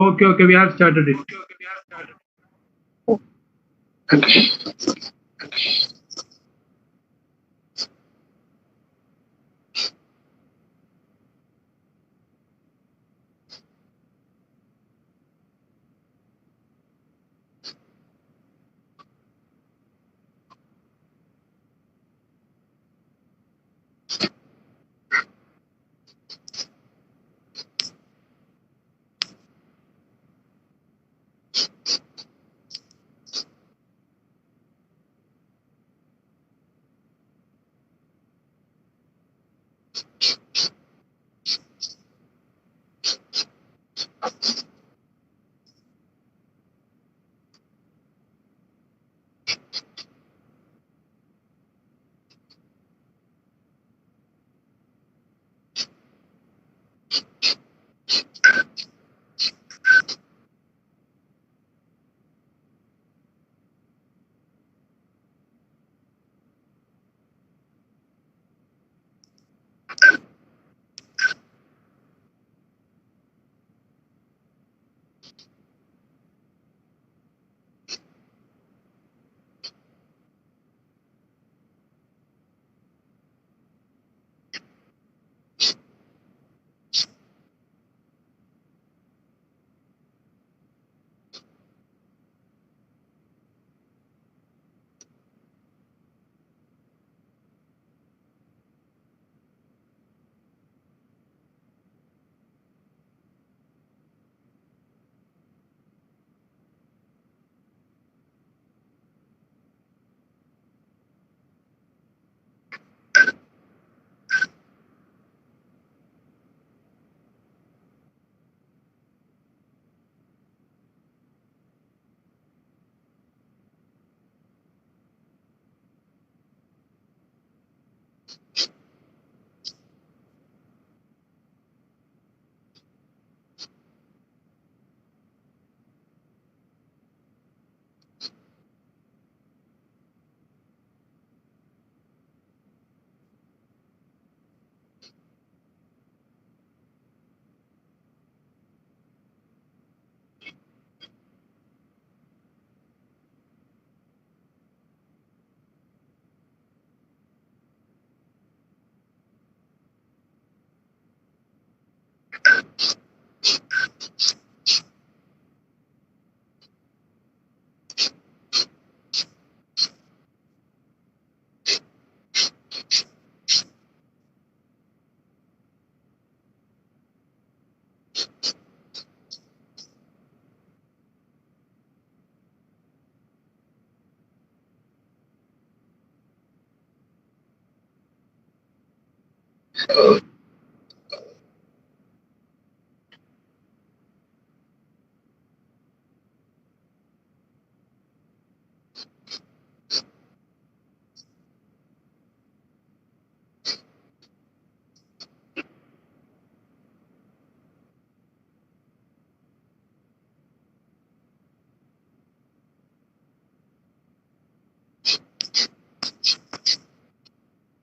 Okay, okay, we have started it. Okay.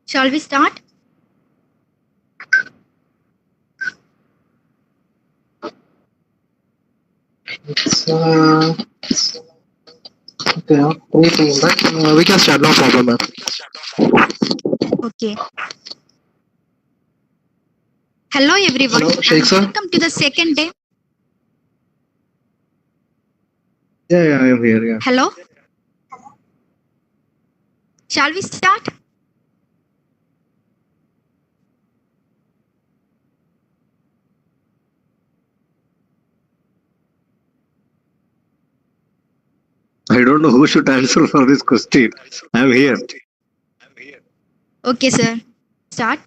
Shall we start? It's, okay, anything, but we can start, no problem, ma'am. Okay. Hello everyone. Hello, Sheikh sir. Welcome to the second day. Yeah, I am here. Yeah. Hello. Shall we start? I don't know who should answer for this question. I am here. Okay, sir. Start.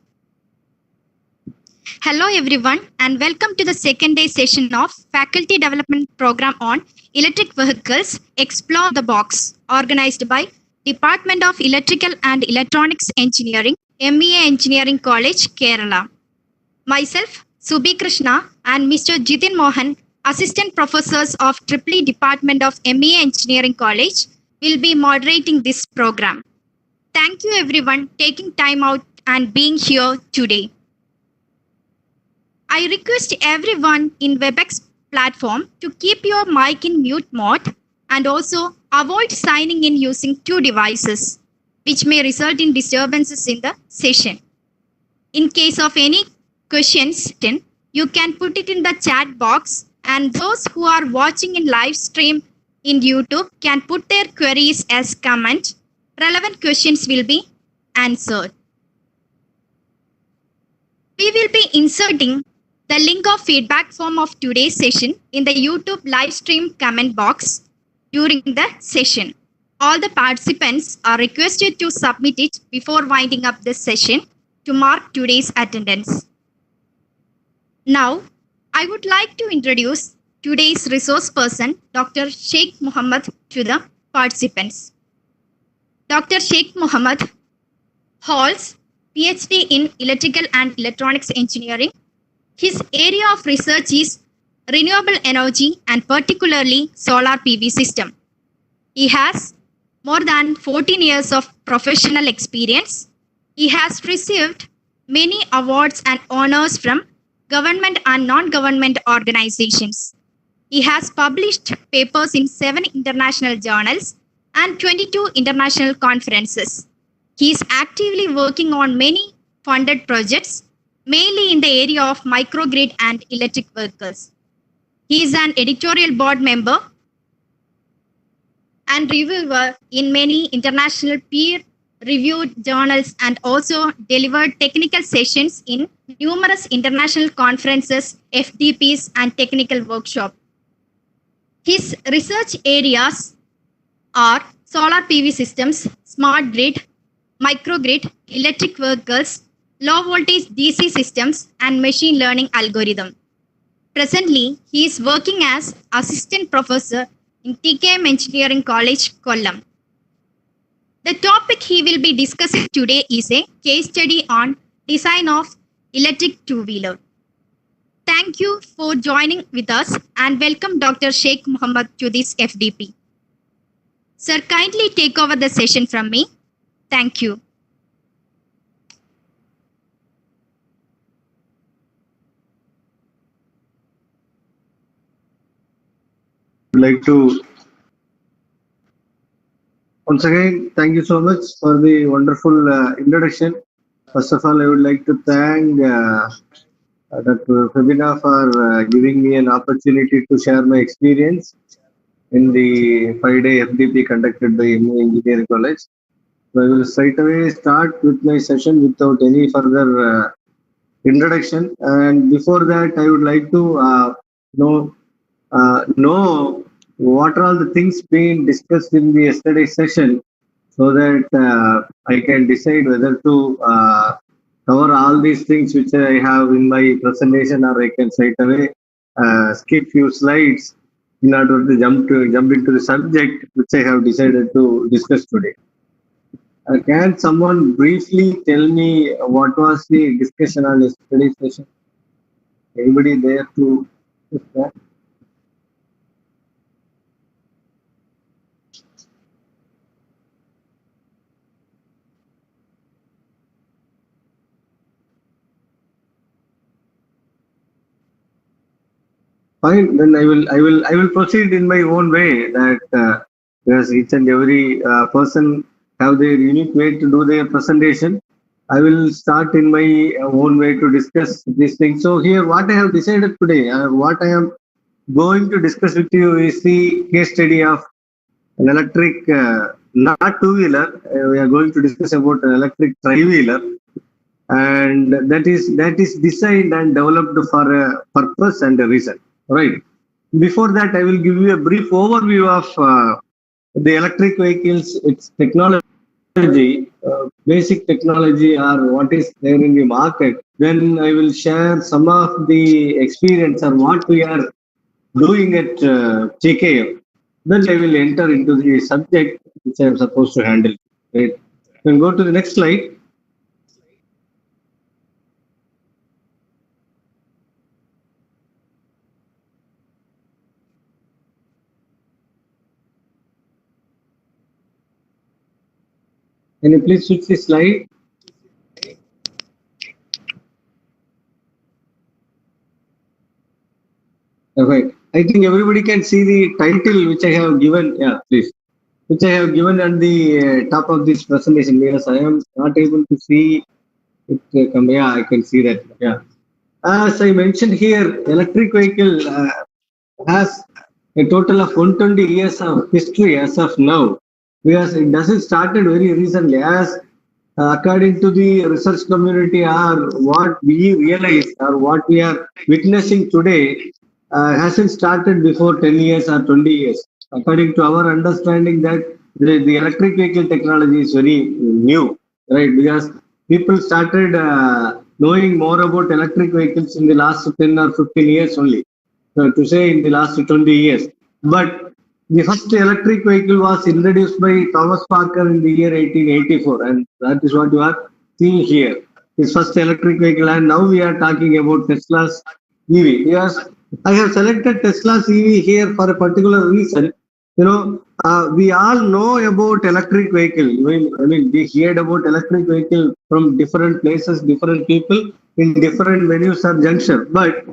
Hello everyone and welcome to the second day session of Faculty Development Program on Electric Vehicles Explore the Box, organized by Department of Electrical and Electronics Engineering, MEA Engineering College, Kerala. Myself, Subhi Krishna and Mr. Jitin Mohan, Assistant Professors of EEE Department of MEA Engineering College, will be moderating this program. Thank you everyone taking time out and being here today. I request everyone in WebEx platform to keep your mic in mute mode and also avoid signing in using two devices, which may result in disturbances in the session. In case of any questions, then you can put it in the chat box, and those who are watching in live stream in YouTube can put their queries as comment. Relevant questions will be answered. We will be inserting the link of feedback form of today's session in the YouTube live stream comment box during the session. All the participants are requested to submit it before winding up this session to mark today's attendance. Now, I would like to introduce today's resource person, Dr. Sheikh Muhammad, to the participants. Dr. Sheikh Muhammad holds PhD in Electrical and Electronics Engineering. His area of research is renewable energy and particularly solar PV system. He has more than 14 years of professional experience. He has received many awards and honors from government and non-government organizations. He has published papers in 7 international journals and 22 international conferences. He is actively working on many funded projects, mainly in the area of microgrid and electric vehicles. He is an editorial board member and reviewer in many international peer-reviewed journals and also delivered technical sessions in numerous international conferences, FDPs, and technical workshops. His research areas are solar PV systems, smart grid, microgrid, electric vehicles, low voltage DC systems, and machine learning algorithm. Presently, he is working as assistant professor in TKM Engineering College, Kollam. The topic he will be discussing today is a case study on design of electric two-wheeler. Thank you for joining with us and welcome Dr. Sheikh Muhammad to this FDP. Sir, kindly take over the session from me. Thank you. I'd like to once again thank you so much for the wonderful introduction. First of all, I would like to thank Dr. Fabina for giving me an opportunity to share my experience in the 5-day FDP conducted by ME Engineering College. So I will straight away start with my session without any further introduction. And before that, I would like to know what are all the things being discussed in the yesterday's session, so that I can decide whether to cover all these things which I have in my presentation, or I can straight away skip few slides in order to jump into the subject which I have decided to discuss today. Can someone briefly tell me what was the discussion on yesterday's session? Anybody there to that? Fine, then I will proceed in my own way, that because each and every person have their unique way to do their presentation. I will start in my own way to discuss this thing. So here, what I have decided today, what I am going to discuss with you is the case study of an electric, not two-wheeler. We are going to discuss about an electric tri-wheeler, and that is designed and developed for a purpose and a reason. Right. Before that, I will give you a brief overview of the electric vehicles, its technology, basic technology, or what is there in the market. Then I will share some of the experience or what we are doing at TKM. Then I will enter into the subject which I am supposed to handle. Right. Then go to the next slide. Can you please switch the slide? Okay. I think everybody can see the title which I have given. Yeah, please. Which I have given at the top of this presentation. Yes, I am not able to see it. Yeah, I can see that. Yeah. As I mentioned here, electric vehicle has a total of 120 years of history as of now, because it doesn't started very recently. As according to the research community, or what we realize or what we are witnessing today, hasn't started before 10 years or 20 years. According to our understanding, that the electric vehicle technology is very new, right? Because people started knowing more about electric vehicles in the last 10 or 15 years only, to say in the last 20 years. But the first electric vehicle was introduced by Thomas Parker in the year 1884, and that is what you are seeing here. His first electric vehicle, and now we are talking about Tesla's EV. Yes, I have selected Tesla's EV here for a particular reason. We all know about electric vehicle. We heard about electric vehicle from different places, different people in different venues or junction. But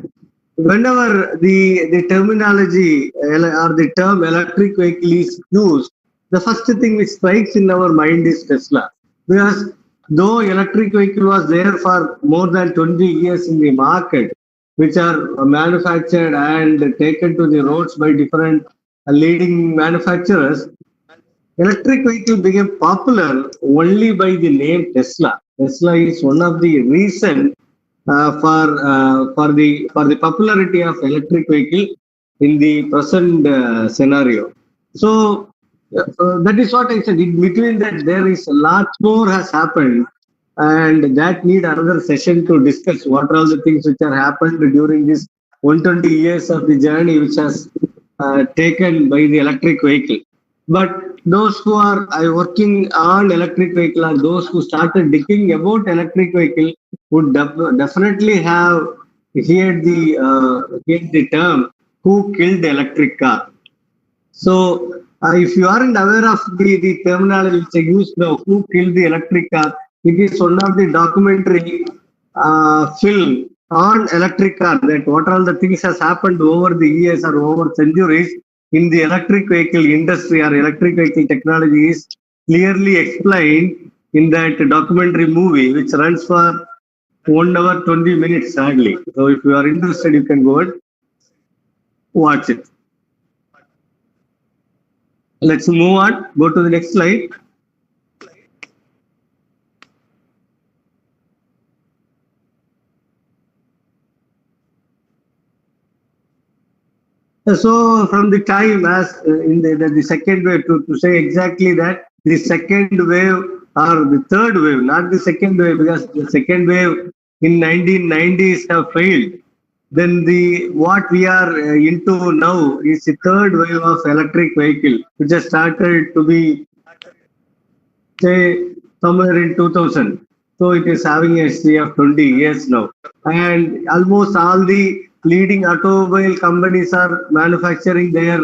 whenever the terminology or the term electric vehicle is used, the first thing which strikes in our mind is Tesla. Because though electric vehicle was there for more than 20 years in the market, which are manufactured and taken to the roads by different leading manufacturers, electric vehicle became popular only by the name Tesla. Tesla is one of the reason for the popularity of electric vehicle in the present scenario. So that is what I said. In between that, there is a lot more has happened, and that need another session to discuss what are all the things which are happened during this 120 years of the journey which has taken by the electric vehicle. But those who are working on electric vehicle, or those who started digging about electric vehicle, would definitely have heard the term "who killed the electric car." So, if you aren't aware of the terminology which I use now, "who killed the electric car," it is one of the documentary film on electric car, that what all the things has happened over the years or over centuries in the electric vehicle industry or electric vehicle technology is clearly explained in that documentary movie, which runs for 1 hour 20 minutes hardly. So if you are interested, you can go and watch it. Let's move on. Go to the next slide. So from the time as in the second wave, to say exactly that, the second wave or the third wave, not the second wave, because the second wave in 1990s have failed. Then the what we are into now is the third wave of electric vehicle, which has started to be, say, somewhere in 2000. So it is having a history of 20 years now. And almost all the leading automobile companies are manufacturing their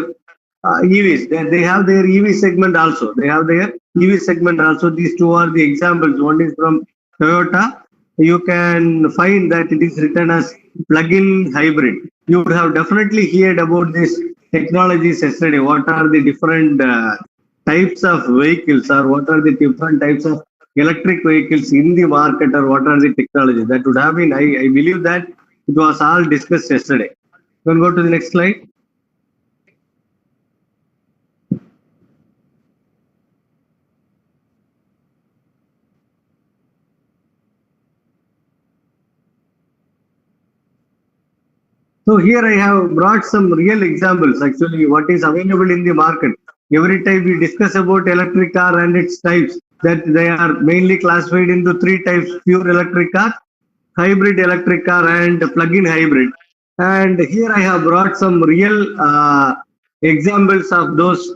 EVs. They have their EV segment also. They have their EV segment also. These two are the examples. One is from Toyota. You can find that it is written as plug-in hybrid. You would have definitely heard about these technologies yesterday. What are the different types of vehicles, or what are the different types of electric vehicles in the market, or what are the technologies that would have been, I believe that it was all discussed yesterday. You can go to the next slide. So here I have brought some real examples, actually, what is available in the market. Every time we discuss about electric car and its types, that they are mainly classified into three types: pure electric car, hybrid electric car, and plug-in hybrid. And here I have brought some real examples of those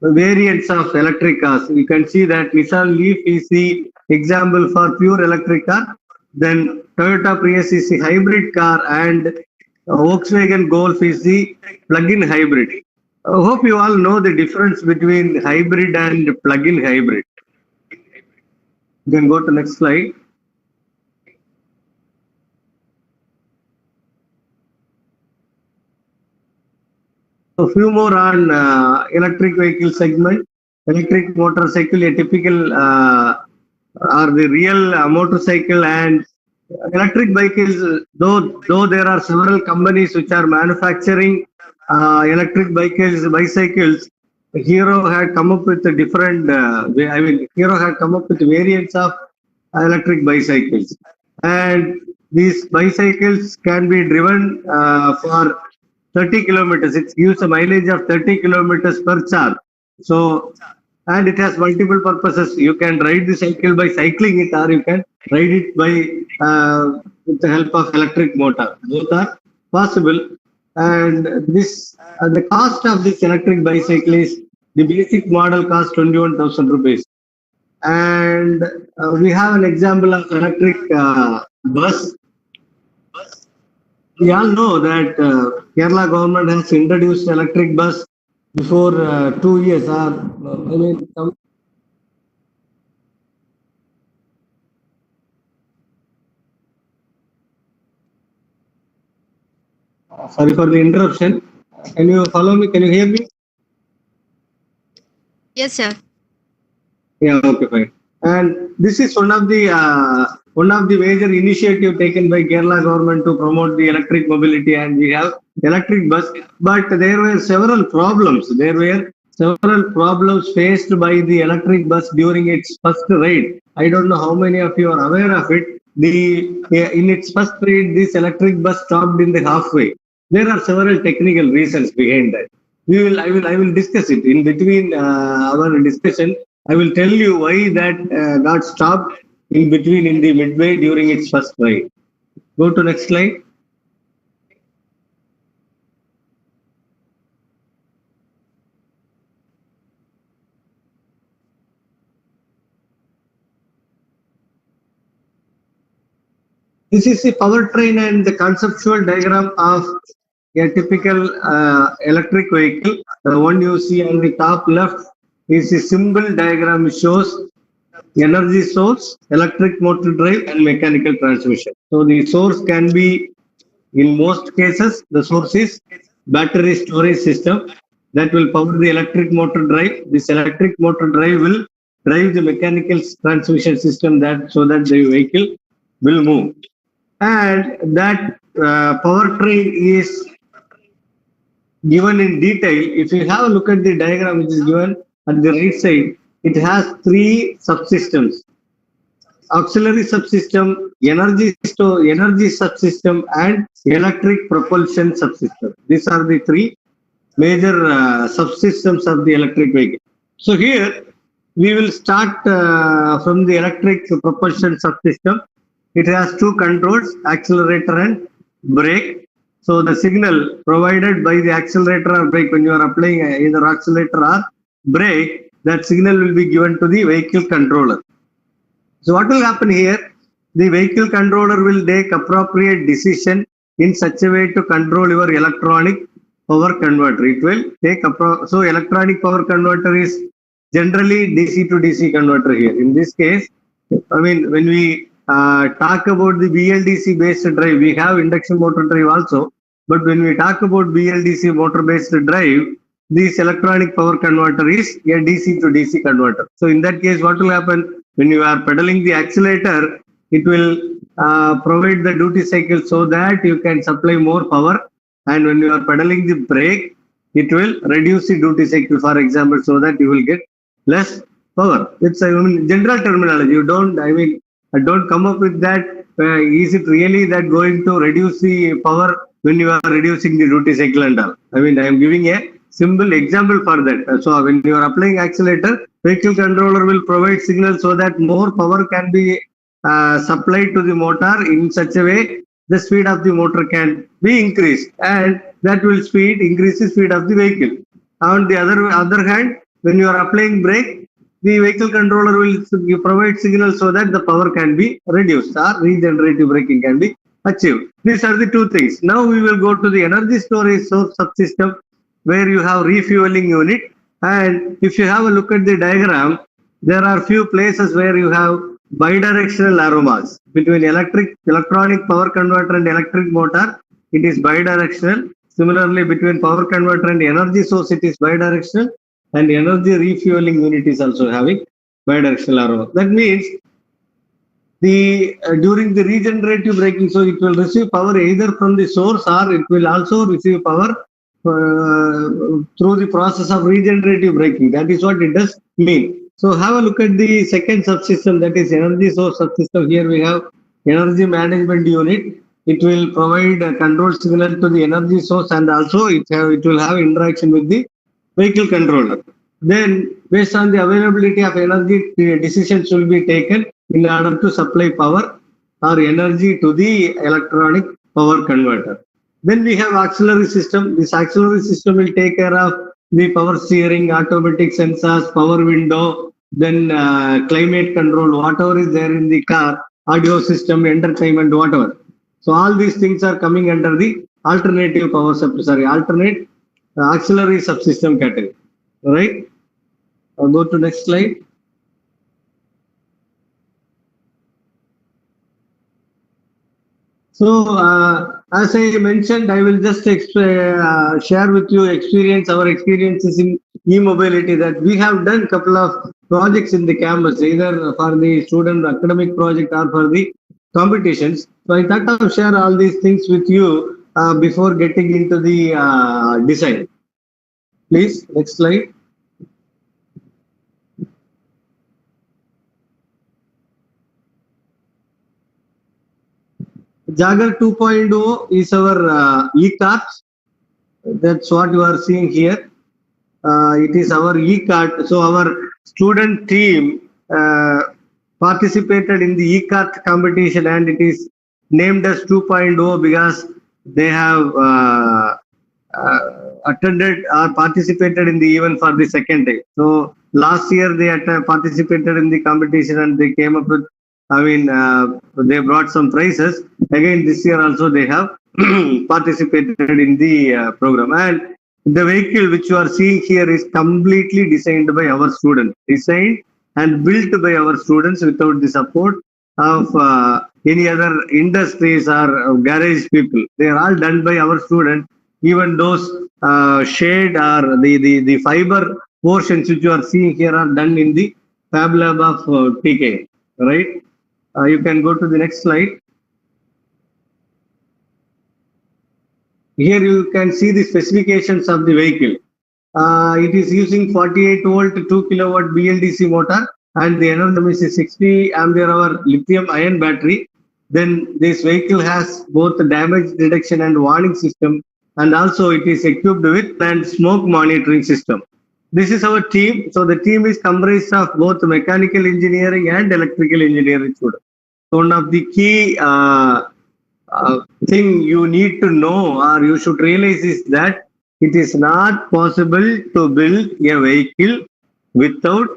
variants of electric cars. You can see that Nissan Leaf is the example for pure electric car. Then Toyota Prius is the hybrid car, and Volkswagen Golf is the plug-in hybrid. I hope you all know the difference between hybrid and plug-in hybrid. You can go to next slide. A few more on electric vehicle segment. Electric motorcycle, a typical or the real motorcycle and electric vehicles. Though there are several companies which are manufacturing electric bicycles. Hero had come up with a different. Hero had come up with variants of electric bicycles, and these bicycles can be driven for 30 kilometers. It gives a mileage of 30 kilometers per charge. So, and it has multiple purposes. You can ride the cycle by cycling it, or you can ride it by with the help of electric motor. Both are possible. And this the cost of this electric bicycle is the basic model cost 21,000 rupees. And we have an example of electric bus. We all know that Kerala government has introduced electric bus before 2 years. Sorry for the interruption. Can you follow me? Can you hear me? Yes, sir. Yeah, okay, fine. And this is one of the major initiative taken by Kerala government to promote the electric mobility, and we have electric bus. But there were several problems. There were several problems faced by the electric bus during its first ride. I don't know how many of you are aware of it. In its first ride, this electric bus stopped in the halfway. There are several technical reasons behind that. I will discuss it in between our discussion. I will tell you why that got stopped in between in the midway during its first ride. Go to next slide. This is the powertrain and the conceptual diagram of a typical electric vehicle. The one you see on the top left is a symbol diagram, which shows energy source, electric motor drive, and mechanical transmission. So the source can be, in most cases, the source is battery storage system that will power the electric motor drive. This electric motor drive will drive the mechanical transmission system so that the vehicle will move. And that powertrain is given in detail. If you have a look at the diagram which is given at the right side, it has three subsystems: auxiliary subsystem, energy subsystem, and electric propulsion subsystem. These are the three major subsystems of the electric vehicle. So here we will start from the electric propulsion subsystem. It has two controls, accelerator and brake. So the signal provided by the accelerator or brake, when you are applying either accelerator or brake, that signal will be given to the vehicle controller. So what will happen here? The vehicle controller will take appropriate decision in such a way to control your electronic power converter. It will take so electronic power converter is generally DC to DC converter here. In this case, when we talk about the BLDC based drive, we have induction motor drive also. But when we talk about BLDC motor based drive, this electronic power converter is a DC to DC converter. So in that case, what will happen? When you are pedaling the accelerator, it will provide the duty cycle so that you can supply more power. And when you are pedaling the brake, it will reduce the duty cycle, for example, so that you will get less power. It's general terminology. Don't come up with that. Is it really that going to reduce the power when you are reducing the duty cycle and all? I am giving a simple example for that. So when you are applying accelerator, vehicle controller will provide signal so that more power can be supplied to the motor in such a way the speed of the motor can be increased, and that will increase the speed of the vehicle. On the other hand, when you are applying brake, the vehicle controller will provide signal so that the power can be reduced or regenerative braking can be achieved. These are the two things. Now we will go to the energy storage source subsystem, where you have refueling unit. And if you have a look at the diagram, there are few places where you have bidirectional aromas between electronic power converter and electric motor. It is bidirectional. Similarly, between power converter and energy source, it is bidirectional, and energy refueling unit is also having bidirectional arrow. That means the during the regenerative braking, so it will receive power either from the source or it will also receive power through the process of regenerative braking. That is what it does mean. So have a look at the second subsystem, that is energy source subsystem. Here we have energy management unit. It will provide a control signal to the energy source, and also it will have interaction with the vehicle controller. Then based on the availability of energy, decisions will be taken in order to supply power or energy to the electronic power converter. Then we have auxiliary system. This auxiliary system will take care of the power steering, automatic sensors, power window, then climate control, whatever is there in the car, audio system, entertainment, whatever. So all these things are coming under the alternative power alternate auxiliary subsystem category. All right. I'll go to next slide. So, as I mentioned, I will just share with you our experiences in e-mobility, that we have done a couple of projects in the campus, either for the student academic project or for the competitions. So I thought I'll share all these things with you before getting into the design. Please, next slide. Jager 2.0 is our e-cart. That's what you are seeing here. It is our e-cart. So our student team participated in the e-cart competition, and it is named as 2.0 because they have attended or participated in the event for the second day. So last year they participated in the competition and they came up with, they brought some prizes. Again, this year also they have participated in the program. And the vehicle which you are seeing here is completely designed by our students, designed and built by our students without the support of any other industries or garage people. They are all done by our students. Even those shade or the fiber portions which you are seeing here are done in the Fab Lab of TK. Right? You can go to the next slide. Here you can see the specifications of the vehicle. It is using 48 volt 2 kilowatt BLDC motor, and the energy is 60 ampere hour lithium ion battery. Then this vehicle has both damage detection and warning system, and also it is equipped with and smoke monitoring system. This is our team. So the team is comprised of both mechanical engineering and electrical engineering students. So one of the key thing you need to know or you should realize is that it is not possible to build a vehicle without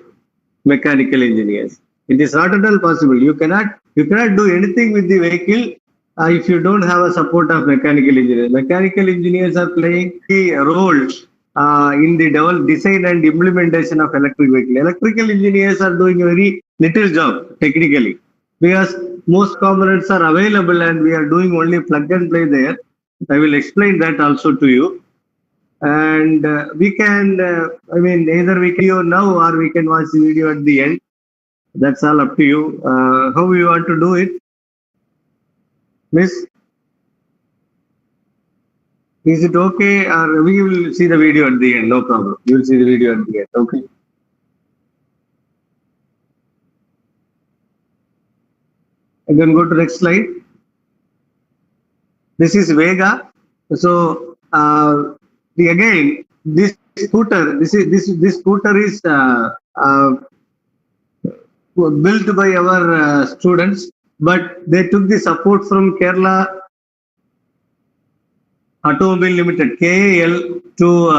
mechanical engineers. It is not at all possible. You cannot do anything with the vehicle if you don't have a support of mechanical engineers. Mechanical engineers are playing the role in the design and implementation of electric vehicle. Electrical engineers are doing a very little job technically, because most components are available and we are doing only plug and play there. I will explain that also to you. And we can, either we can now or we can watch the video at the end. That's all up to you. How you want to do it? Miss? Is it okay? Or we will see the video at the end, no problem. You will see the video at the end, okay? And then go to the next slide. This is Vega. So again, this scooter, this scooter is built by our students, but they took the support from Kerala Automobile Limited, KAL, to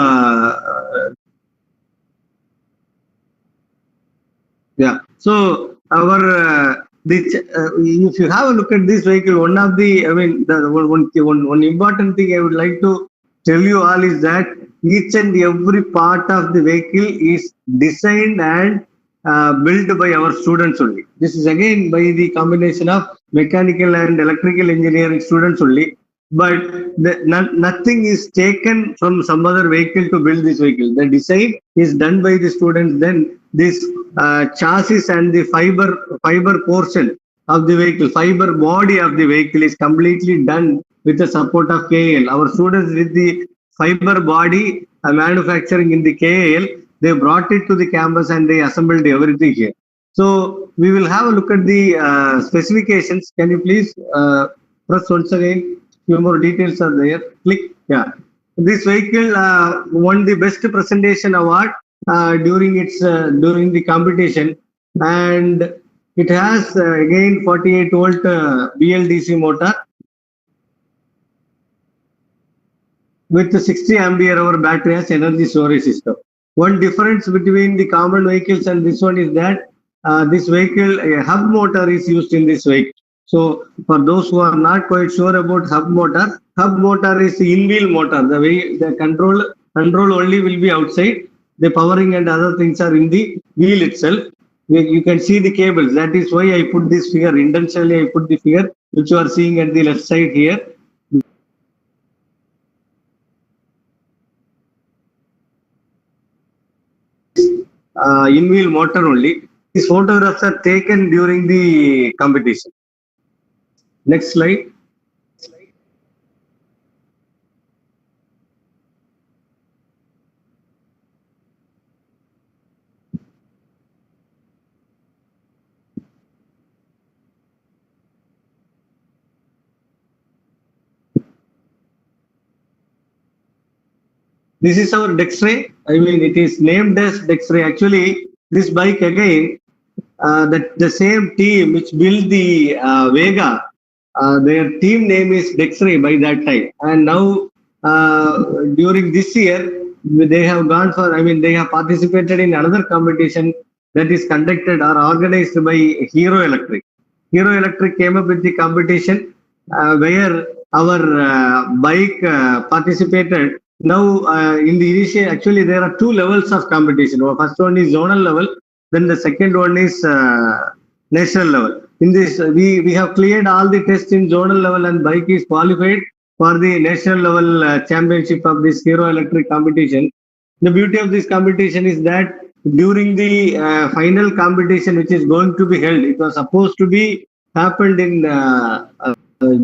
So our if you have a look at this vehicle, one of the one important thing I would like to tell you all is that each and every part of the vehicle is designed and built by our students only. This is again by the combination of mechanical and electrical engineering students only. but nothing is taken from some other vehicle to build this vehicle. The design is done by the students. Then this chassis and the fiber portion of the vehicle, fiber body of the vehicle is completely done with the support of KAL. Our students with the fiber body manufacturing in the KAL, they brought it to the campus and they assembled everything here. So we will have a look at the specifications. Can you please press once again? Few more details are there. Click. Yeah. This vehicle won the best presentation award during the competition, and it has again 48 volt BLDC motor with 60 ampere hour battery as energy storage system. One difference between the common vehicles and this one is that this vehicle, a hub motor is used in this vehicle. So for those who are not quite sure about hub motor is the in-wheel motor. The way the control only will be outside. The powering and other things are in the wheel itself. You can see the cables. That is why I put this figure. Intentionally, I put the figure which you are seeing at the left side here. In-wheel motor only. These photographs are taken during the competition. Next slide. This is our Dexray. I mean, it is named as Dexray. Actually, this bike again, the same team which built the Vega, their team name is Dexray by that time. And now, during this year, they have gone for, I mean, they have participated in another competition that is conducted or organized by Hero Electric. Hero Electric came up with the competition where our bike participated. Now, in the initial, actually, there are two levels of competition. First one is zonal level, then the second one is national level. In this, we have cleared all the tests in zonal level, and bike is qualified for the national level championship of this Hero Electric competition. The beauty of this competition is that during the final competition, which is going to be held, it was supposed to be happened in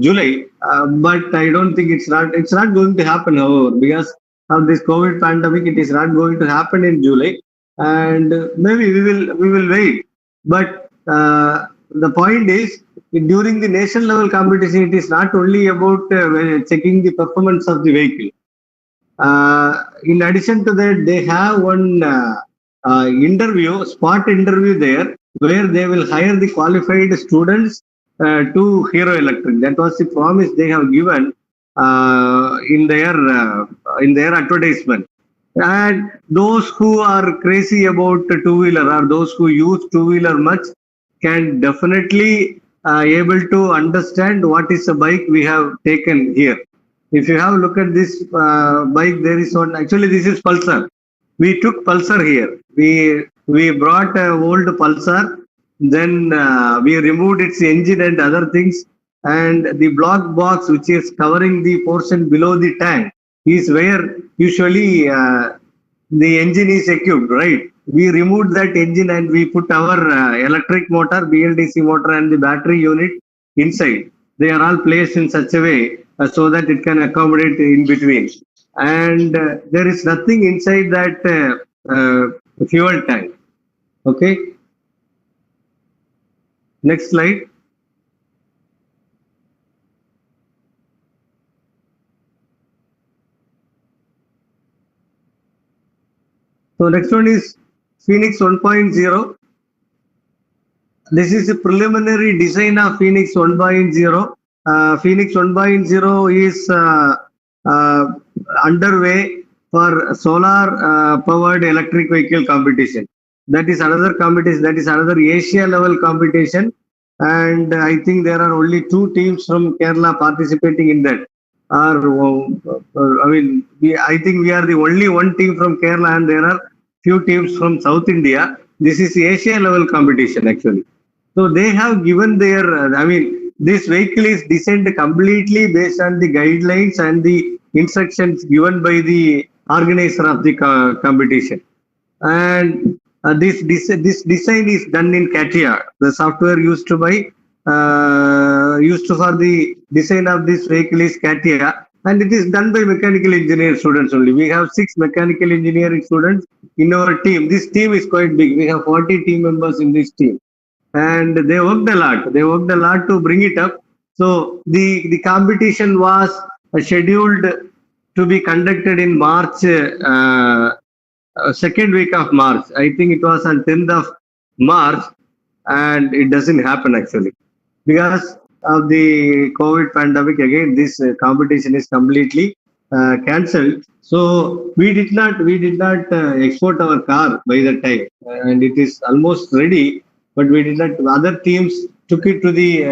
July, but I don't think it's not going to happen, however, because of this COVID pandemic. It is not going to happen in July, and maybe we will wait. But the point is, during the national level competition, it is not only about checking the performance of the vehicle. In addition to that, they have one spot interview there, where they will hire the qualified students to Hero Electric. That was the promise they have given in their advertisement. And those who are crazy about two-wheeler or those who use two-wheeler much can definitely able to understand what is the bike we have taken here. If you have a look at this bike, there is one. Actually, this is Pulsar. We took Pulsar here. We brought an old Pulsar. Then we removed its engine and other things, and the block box which is covering the portion below the tank is where usually the engine is equipped, right? We removed that engine and we put our electric motor, BLDC motor, and the battery unit inside. They are all placed in such a way so that it can accommodate in between. And there is nothing inside that fuel tank. Okay. Next slide. So next one is Phoenix 1.0. This is a preliminary design of Phoenix 1.0. Phoenix 1.0 is underway for solar powered electric vehicle competition. That is another competition. That is another Asia level competition, and I think there are only 2 teams from Kerala participating in that. I think we are the only one team from Kerala, and there are few teams from South India. This is Asia level competition actually. So they have given their, this vehicle is designed completely based on the guidelines and the instructions given by the organizer of the competition. And this design is done in CATIA. The software used to by used for the design of this vehicle is CATIA, and it is done by mechanical engineer students only. We have 6 mechanical engineering students in our team. This team is quite big. We have 40 team members in this team, and they worked a lot. They worked a lot to bring it up. So the competition was scheduled to be conducted in March, second week of March. I think it was on 10th of March, and it doesn't happen actually because of the COVID pandemic. Again, this competition is completely cancelled. So we did not export our car by the time, and it is almost ready, but we did not. Other teams took it to the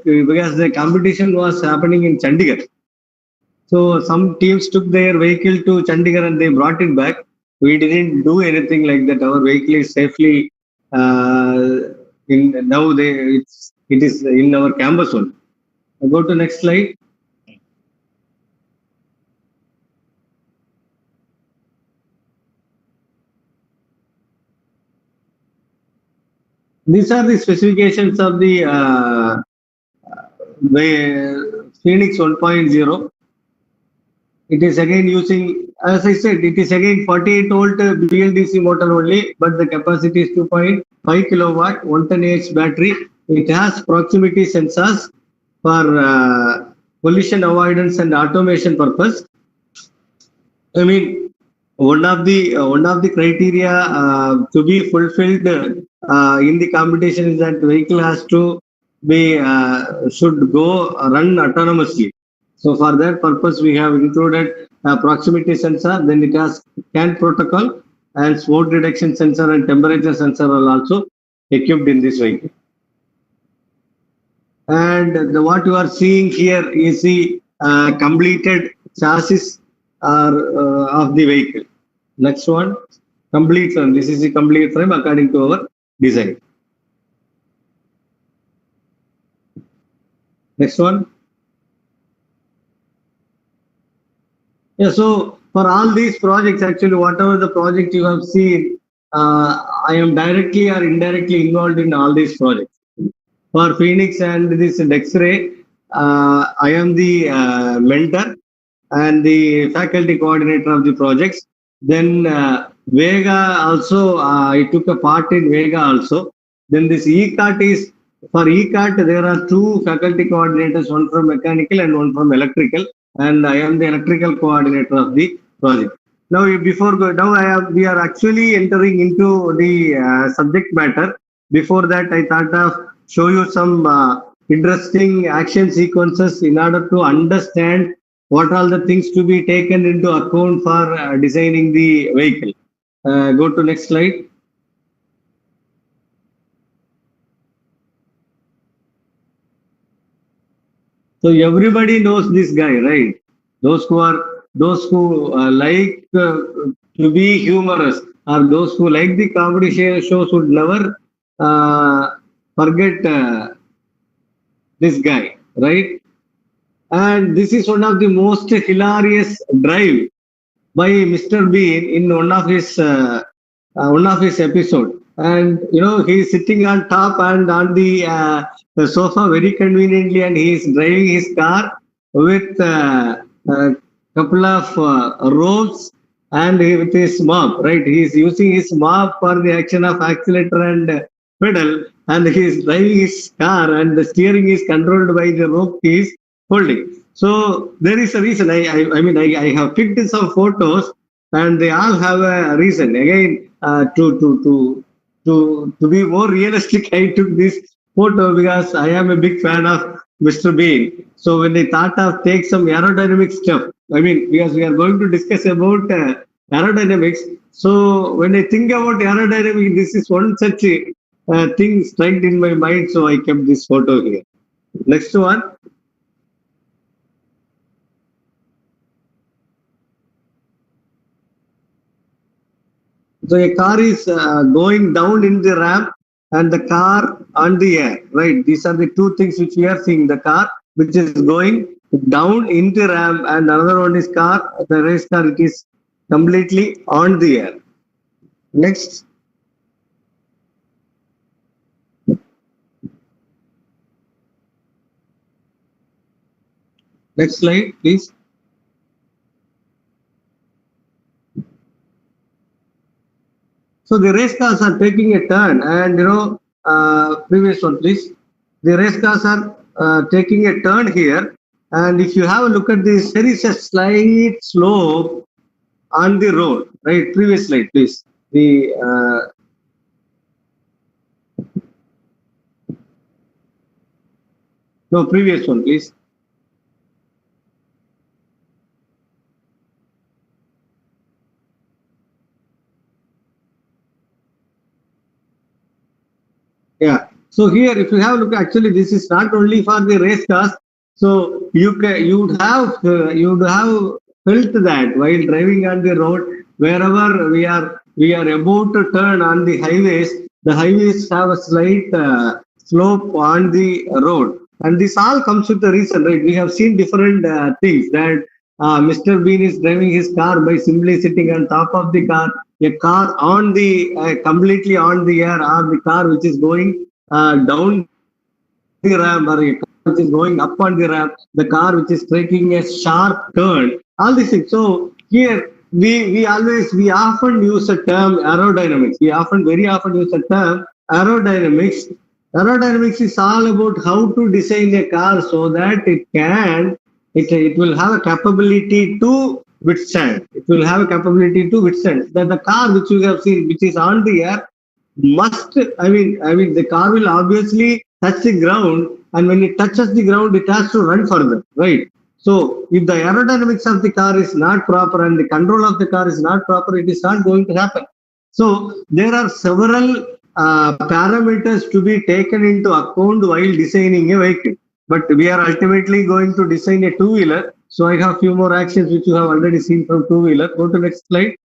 because the competition was happening in Chandigarh. So some teams took their vehicle to Chandigarh and they brought it back. We didn't do anything like that. Our vehicle is safely in now. It is in our campus one. Go to next slide. These are the specifications of the Phoenix 1.0. It is again using, as I said, it is again 48 volt BLDC motor only, but the capacity is 2.5 kilowatt, 110 Ah battery. It has proximity sensors for collision avoidance and automation purpose. I mean, one of the criteria to be fulfilled in the competition is that the vehicle has to be should go run autonomously. So for that purpose, we have included proximity sensor. Then it has CAN protocol and smoke detection sensor and temperature sensor are also equipped in this vehicle. And what you are seeing here is the completed chassis of the vehicle. Next one, complete frame. This is the complete frame according to our design. Next one. Yeah, so for all these projects, actually, whatever the project you have seen, I am directly or indirectly involved in all these projects. For Phoenix and this Dexray, I am the mentor and the faculty coordinator of the projects. Then Vega also, I took a part in Vega also. Then this ECAT is, for ECAT, there are 2 faculty coordinators, one from mechanical and one from electrical. And I am the electrical coordinator of the project. Now, we are actually entering into the subject matter. Before that, I thought of show you some interesting action sequences in order to understand what are the things to be taken into account for designing the vehicle. Go to next slide. So everybody knows this guy, right? Those who like to be humorous or those who like the comedy shows would never forget this guy, right? And this is one of the most hilarious drive by Mr. Bean in one of his episodes. And he is sitting on top and on the sofa very conveniently, and he is driving his car with a couple of ropes and with his mop, right? He is using his mop for the action of accelerator and pedal, and he is driving his car, and the steering is controlled by the rope he is holding. So there is a reason. I have picked some photos, and they all have a reason. Again, to be more realistic, I took this photo because I am a big fan of Mr. Bean. So when they thought of take some aerodynamic stuff, because we are going to discuss about aerodynamics. So when I think about aerodynamics, this is one such thing struck in my mind. So I kept this photo here. Next one. So a car is going down in the ramp, and the car on the air, right? These are the two things which we are seeing. The car which is going down in the ramp, and another one is the race car, it is completely on the air. Next. Next slide, please. So the race cars are taking a turn, and previous one, please. The race cars are taking a turn here, and if you have a look at this, there is a slight slope on the road, right? Previous slide, please. No, previous one, please. Yeah. So here, if you have a look, actually, this is not only for the race cars. So you would have felt that while driving on the road, wherever we are about to turn on the highways have a slight slope on the road, and this all comes with the reason, right? We have seen different things that Mr. Bean is driving his car by simply sitting on top of the car. A car on the completely on the air, or the car which is going down the ramp, or a car which is going up on the ramp, the car which is taking a sharp turn, all these things. So here we often use the term aerodynamics. Very often use the term aerodynamics. Aerodynamics is all about how to design a car so that it will have a capability to withstand. It will have a capability to withstand. That the car which you have seen, which is on the air, the car will obviously touch the ground, and when it touches the ground, it has to run further, right? So if the aerodynamics of the car is not proper and the control of the car is not proper, it is not going to happen. So there are several parameters to be taken into account while designing a vehicle. But we are ultimately going to design a two-wheeler. So I have few more actions which you have already seen from two-wheeler. Go to next slide.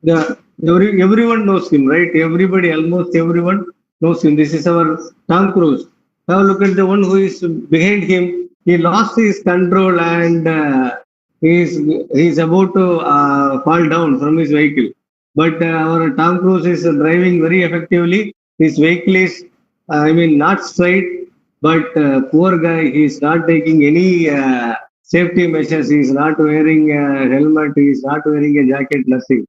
Everyone knows him, right? Almost everyone knows him. This is our Tom Cruise. Now look at the one who is behind him. He lost his control, and he's about to fall down from his vehicle. But our Tom Cruise is driving very effectively. His vehicle is, not straight, but poor guy, he's not taking any safety measures. He's not wearing a helmet. He's not wearing a jacket. Nothing.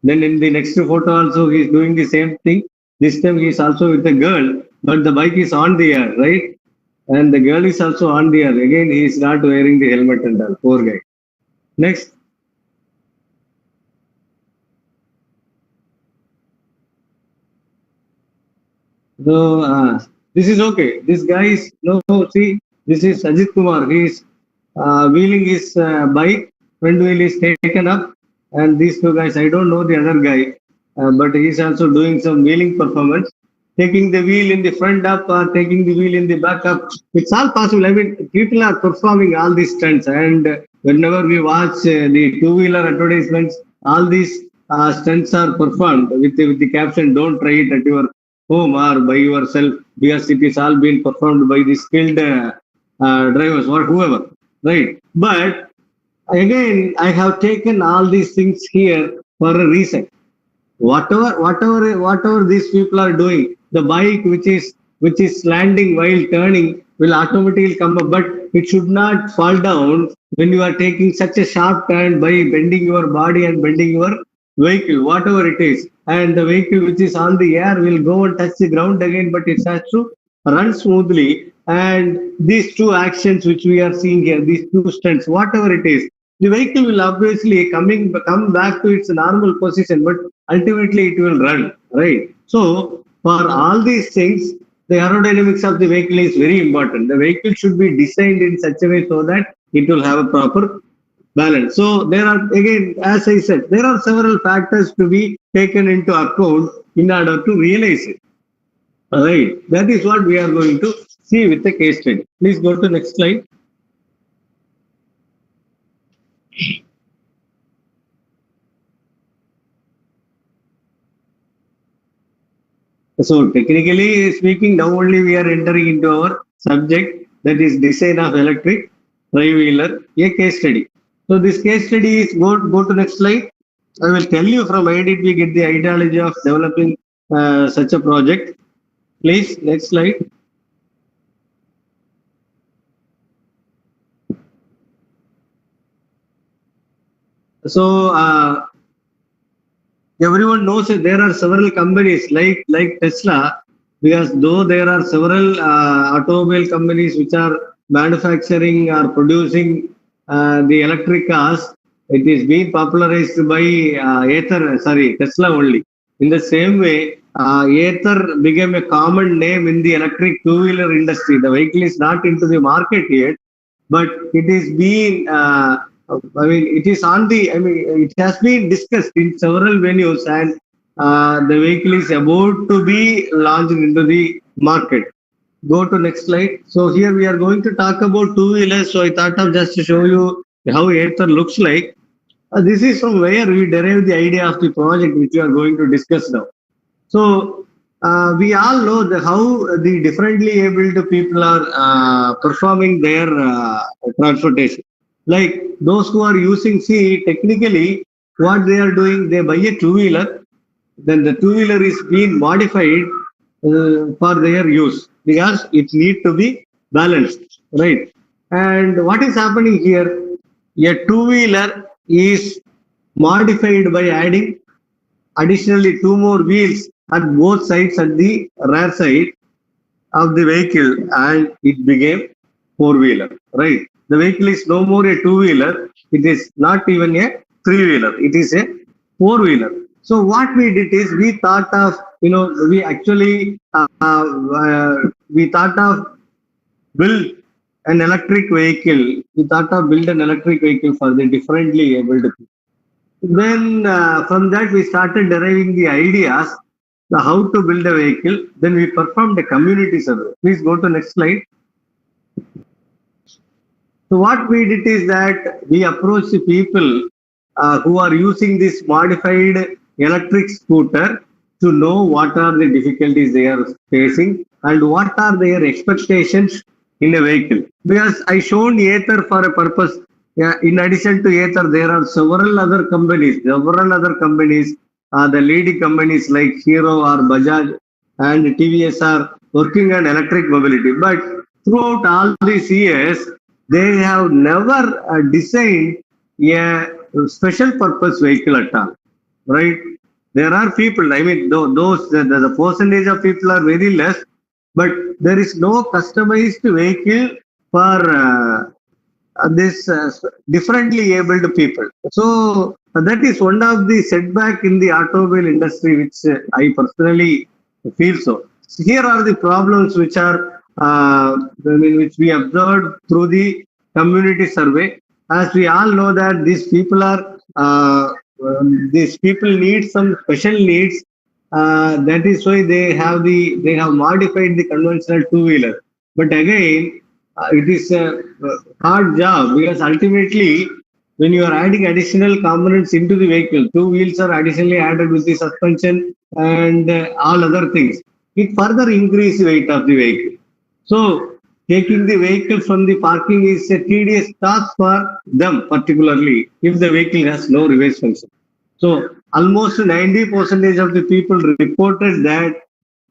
Then in the next photo also he is doing the same thing. This time he is also with a girl, but the bike is on the air, right? And the girl is also on the air. Again, he is not wearing the helmet and all. Poor guy. Next. So this is okay. This guy is see, this is Ajit Kumar. He is wheeling his bike. Front wheel is taken up. And these two guys, I don't know the other guy, but he's also doing some wheeling performance, taking the wheel in the front up or taking the wheel in the back up. It's all possible. People are performing all these stunts, and whenever we watch the two-wheeler advertisements, all these stunts are performed with the caption, "Don't try it at your home or by yourself," because it is all being performed by the skilled drivers or whoever, right? But again, I have taken all these things here for a reason. Whatever these people are doing, the bike which is landing while turning will automatically come up, but it should not fall down when you are taking such a sharp turn by bending your body and bending your vehicle, whatever it is. And the vehicle which is on the air will go and touch the ground again, but it has to run smoothly. And these two actions which we are seeing here, these two stunts, whatever it is, the vehicle will obviously come back to its normal position, but ultimately it will run, right? So for all these things, the aerodynamics of the vehicle is very important. The vehicle should be designed in such a way so that it will have a proper balance. So there are, again, as I said, there are several factors to be taken into account in order to realize it. All right, that is what we are going to see with the case study. Please go to next slide. So technically speaking, now only we are entering into our subject, that is design of electric three-wheeler, a case study. So this case study is go to next slide. I will tell you from where did we get the ideology of developing such a project. Please, next slide. So everyone knows that there are several companies like Tesla, because though there are several automobile companies which are manufacturing or producing the electric cars, it is being popularized by Tesla only. In the same way, Ather became a common name in the electric two-wheeler industry. The vehicle is not into the market yet, but it is being it is on the, it has been discussed in several venues, and the vehicle is about to be launched into the market. Go to next slide. So here we are going to talk about two-wheelers. So I thought of just to show you how Ather looks like. This is from where we derived the idea of the project which we are going to discuss now. So we all know how the differently abled people are performing their transportation. Like those who are using, see, technically what they are doing, they buy a two-wheeler, then the two-wheeler is being modified for their use, because it need to be balanced, right? And what is happening here? A two-wheeler is modified by adding additionally two more wheels at both sides at the rear side of the vehicle, and it became four-wheeler, right? The vehicle is no more a two-wheeler, it is not even a three-wheeler, it is a four-wheeler. So what we did is we thought of, we actually we thought of build an electric vehicle. We thought of build an electric vehicle for the differently abled people. Then from that we started deriving the ideas, how to build a vehicle. Then we performed a community survey. Please go to next slide. So what we did is that we approached the people who are using this modified electric scooter to know what are the difficulties they are facing and what are their expectations in a vehicle. Because I shown Ather for a purpose. Yeah, in addition to Ather, there are several other companies. The leading companies like Hero or Bajaj and TVS are working on electric mobility. But throughout all these years, they have never designed a special purpose vehicle at all, right? There are people, the percentage of people are very less, but there is no customized vehicle for this differently abled people. So that is one of the setback in the automobile industry, which I personally feel so. Here are the problems which are which we observed through the community survey. As we all know that these people need some special needs. That is why they have modified the conventional two-wheeler. But again, it is a hard job, because ultimately, when you are adding additional components into the vehicle, two wheels are additionally added with the suspension and all other things. It further increases the weight of the vehicle. So taking the vehicle from the parking is a tedious task for them, particularly if the vehicle has no reverse function. So almost 90% of the people reported that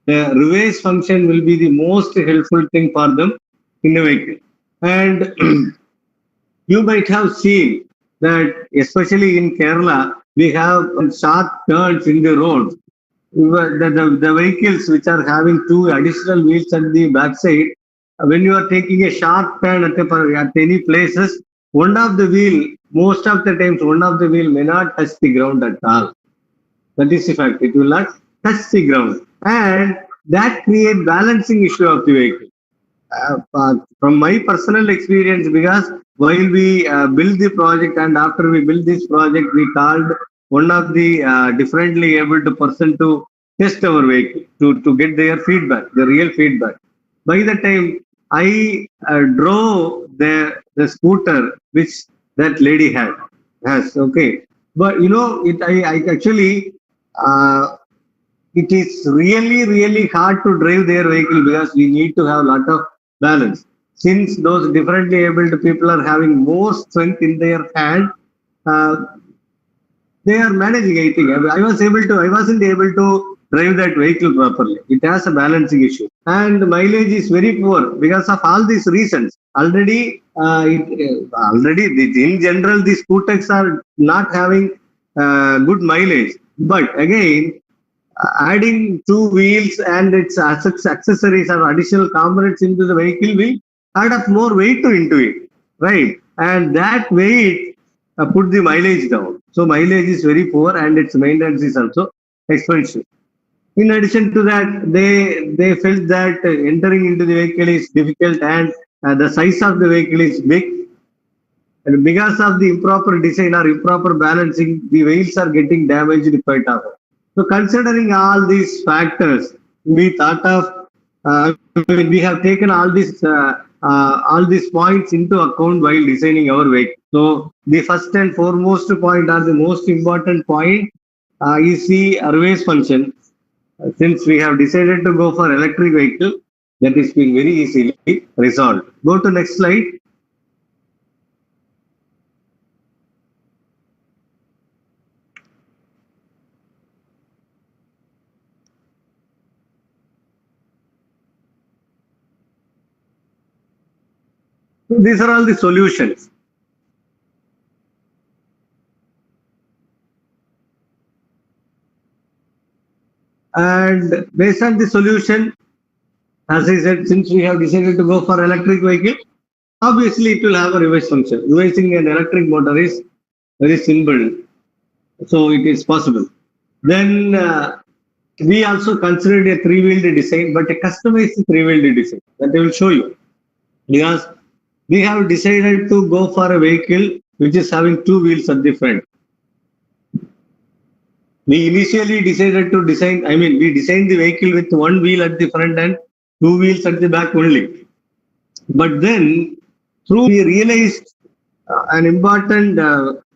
the reverse function will be the most helpful thing for them in a vehicle. And you might have seen that, especially in Kerala, we have sharp turns in the road. The vehicles which are having two additional wheels at the backside, when you are taking a sharp turn at any places, most of the times, one of the wheel may not touch the ground at all. That is the fact. It will not touch the ground. And that creates balancing issue of the vehicle. From my personal experience, because while we build the project, and after we build this project, we called one of the differently abled person to test our vehicle to get their feedback, the real feedback. By the time I drove the scooter which that lady has, okay. But I actually it is really hard to drive their vehicle because we need to have a lot of balance. Since those differently abled people are having more strength in their hand, uh, they are managing. I think I wasn't able to drive that vehicle properly. It has a balancing issue, and mileage is very poor because of all these reasons. In general, the scooters are not having good mileage. But again, adding two wheels and its accessories or additional components into the vehicle will add up more weight into it, right? And that weight put the mileage down. So mileage is very poor and its maintenance is also expensive. In addition to that, they felt that entering into the vehicle is difficult and the size of the vehicle is big. And because of the improper design or improper balancing, the wheels are getting damaged quite often. So considering all these factors, we thought of, we have taken all these points into account while designing our vehicle. So the first and foremost point, or the most important point, is the Arways function. Since we have decided to go for electric vehicle, that is being very easily resolved. Go to next slide. These are all the solutions. And based on the solution, as I said, since we have decided to go for electric vehicle, obviously it will have a reverse function. Reversing an electric motor is very simple, so it is possible. Then we also considered a three-wheeled design, but a customized three-wheeled design that I will show you. Because we have decided to go for a vehicle which is having two wheels at the front. We initially decided to we designed the vehicle with one wheel at the front and two wheels at the back only. But then, we realized an important,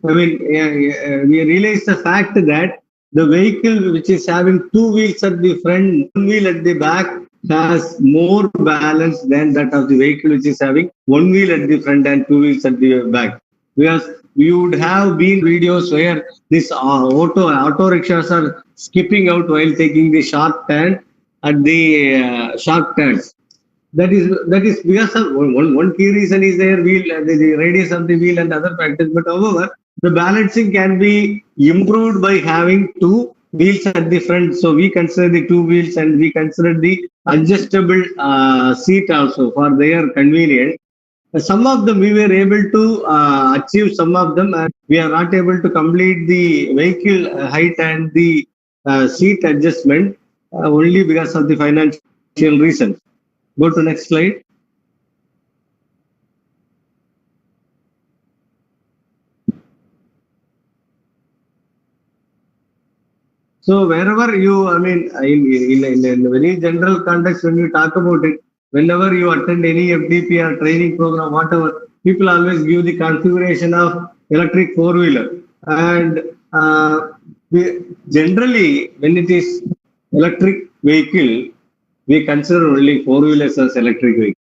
we realized the fact that the vehicle which is having two wheels at the front, one wheel at the back, has more balance than that of the vehicle which is having one wheel at the front and two wheels at the back. Because you would have been videos where these auto rickshaws are skipping out while taking the sharp turn at the sharp turns. That is because of one key reason is their wheel, the radius of the wheel and other factors. But however, the balancing can be improved by having two wheels at the front. So we consider the two wheels and we consider the adjustable seat also for their convenience. Some of them we were able to achieve, some of them we are not able to complete the vehicle height and the seat adjustment only because of the financial reasons. Go to next slide. So wherever you, in a very general context, when you talk about it, whenever you attend any FDP or training program, whatever, people always give the configuration of electric four-wheeler. And generally, when it is electric vehicle, we consider only four-wheelers as electric vehicle.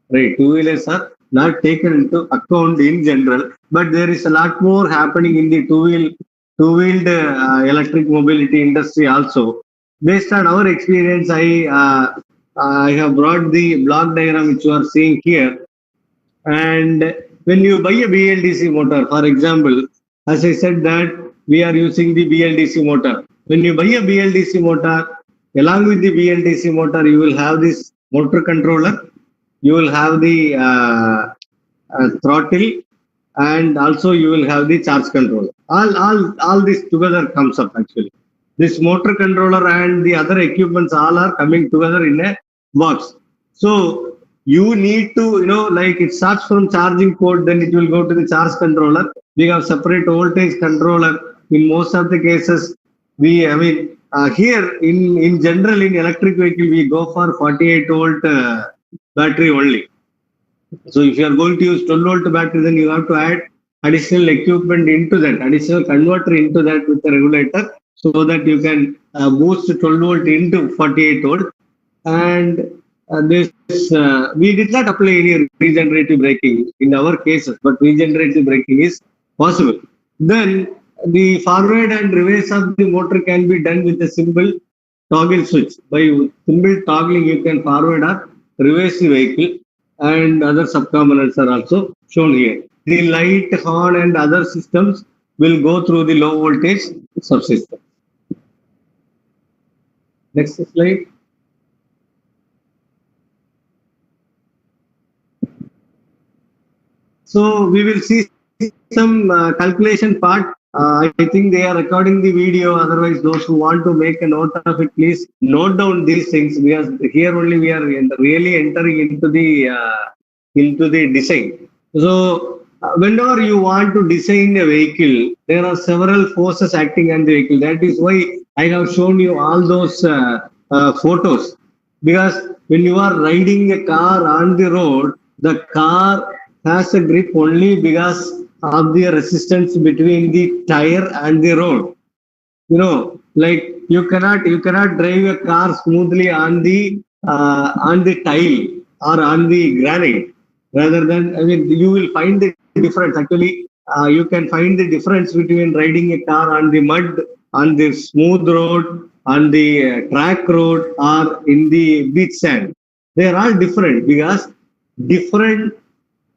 Right, two-wheelers are not taken into account in general, but there is a lot more happening in the two-wheeled electric mobility industry also. Based on our experience, I have brought the block diagram which you are seeing here. And when you buy a BLDC motor, for example, as I said that we are using the BLDC motor. When you buy a BLDC motor, along with the BLDC motor, you will have this motor controller, you will have the throttle, and also you will have the charge controller. All this together comes up actually. This motor controller and the other equipments all are coming together in a box. So you need to, like it starts from charging port, then it will go to the charge controller. We have separate voltage controller. In most of the cases, here in general in electric vehicle we go for 48 volt battery only. So if you are going to use 12 volt battery, then you have to add additional equipment into that, additional converter into that with the regulator, so that you can boost 12 volt into 48 volt. And we did not apply any regenerative braking in our cases, but regenerative braking is possible. Then the forward and reverse of the motor can be done with a simple toggle switch. By simple toggling, you can forward or reverse the vehicle, and other subcomponents are also shown here. The light, horn, and other systems will go through the low voltage subsystem. Next slide. So we will see some calculation part. I think they are recording the video. Otherwise, those who want to make a note of it, please note down these things, because here only we are really entering into the design. So whenever you want to design a vehicle, there are several forces acting on the vehicle. That is why I have shown you all those photos, because when you are riding a car on the road, the car has a grip only because of the resistance between the tire and the road. You know, like you cannot drive a car smoothly on the tile or on the granite. Rather than, I mean, you will find the difference. Actually, you can find the difference between riding a car on the mud, on the smooth road, on the track road, or in the beach sand. They are all different because different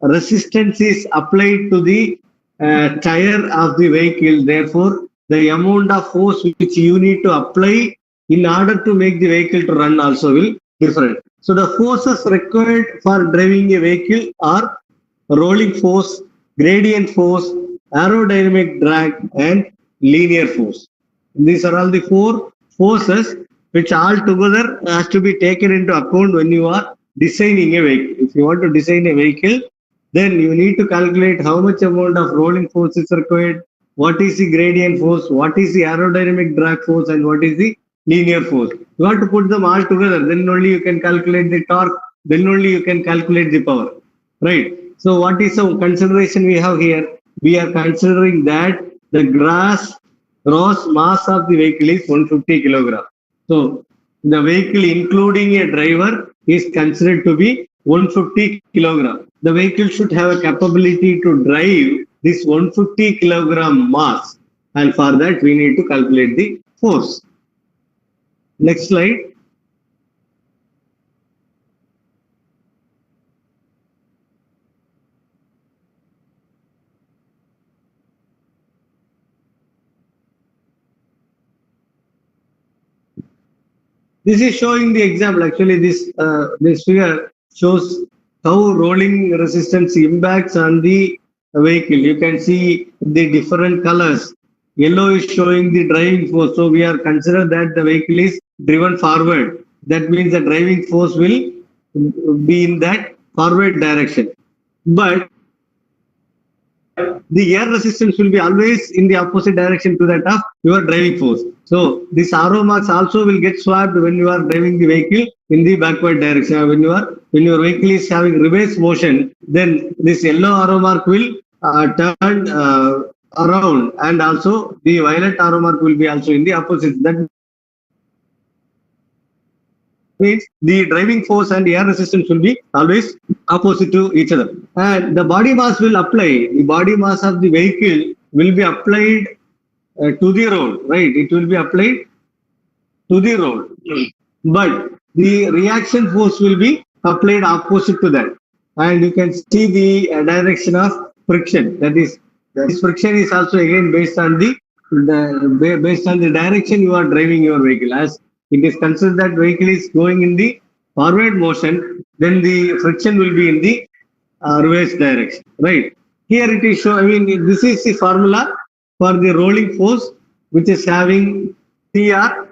resistance is applied to the tire of the vehicle. Therefore, the amount of force which you need to apply in order to make the vehicle to run also will different. So the forces required for driving a vehicle are rolling force, gradient force, aerodynamic drag, and linear force. These are all the four forces which all together has to be taken into account when you are designing a vehicle. If you want to design a vehicle, then you need to calculate how much amount of rolling force is required, what is the gradient force, what is the aerodynamic drag force, and what is the linear force. You have to put them all together, then only you can calculate the torque, then only you can calculate the power, right? So what is the consideration we have here? We are considering that the gross mass of the vehicle is 150 kilograms. So the vehicle including a driver is considered to be 150 kilograms. The vehicle should have a capability to drive this 150 kilogram mass, and for that we need to calculate the force. Next slide. This is showing the example. Actually, this figure shows how rolling resistance impacts on the vehicle. You can see the different colors. Yellow is showing the driving force. So we are considered that the vehicle is driven forward. That means the driving force will be in that forward direction. But the air resistance will be always in the opposite direction to that of your driving force. So this arrow marks also will get swapped when you are driving the vehicle in the backward direction. When your vehicle is having reverse motion, then this yellow arrow mark will turn around, and also the violet arrow mark will be also in the opposite. That means the driving force and the air resistance will be always opposite to each other. And the body mass will apply. The body mass of the vehicle will be applied to the road, right? It will be applied to the road. But the reaction force will be applied opposite to that. And you can see the direction of friction. That is, this friction is also again based on the direction you are driving your vehicle. As it is considered that vehicle is going in the forward motion, then the friction will be in the reverse direction, right? Here it is shown. I mean, this is the formula for the rolling force, which is having CR,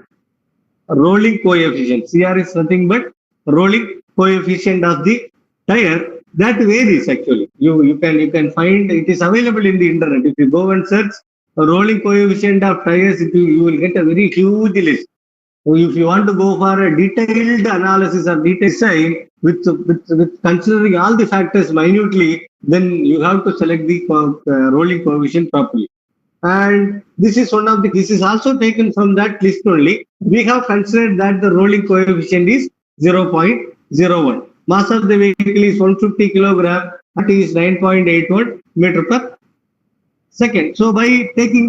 rolling coefficient. CR is nothing but rolling coefficient of the tire. That varies actually. You can find it is available in the internet. If you go and search a rolling coefficient of tires, you will get a very huge list. if you want to go for a detailed analysis or detailed design with considering all the factors minutely, then you have to select the rolling coefficient properly. And this is this is also taken from that list only. We have considered that the rolling coefficient is 0.01. Mass of the vehicle is 150 kilogram, that is 9.81 meter per second. So by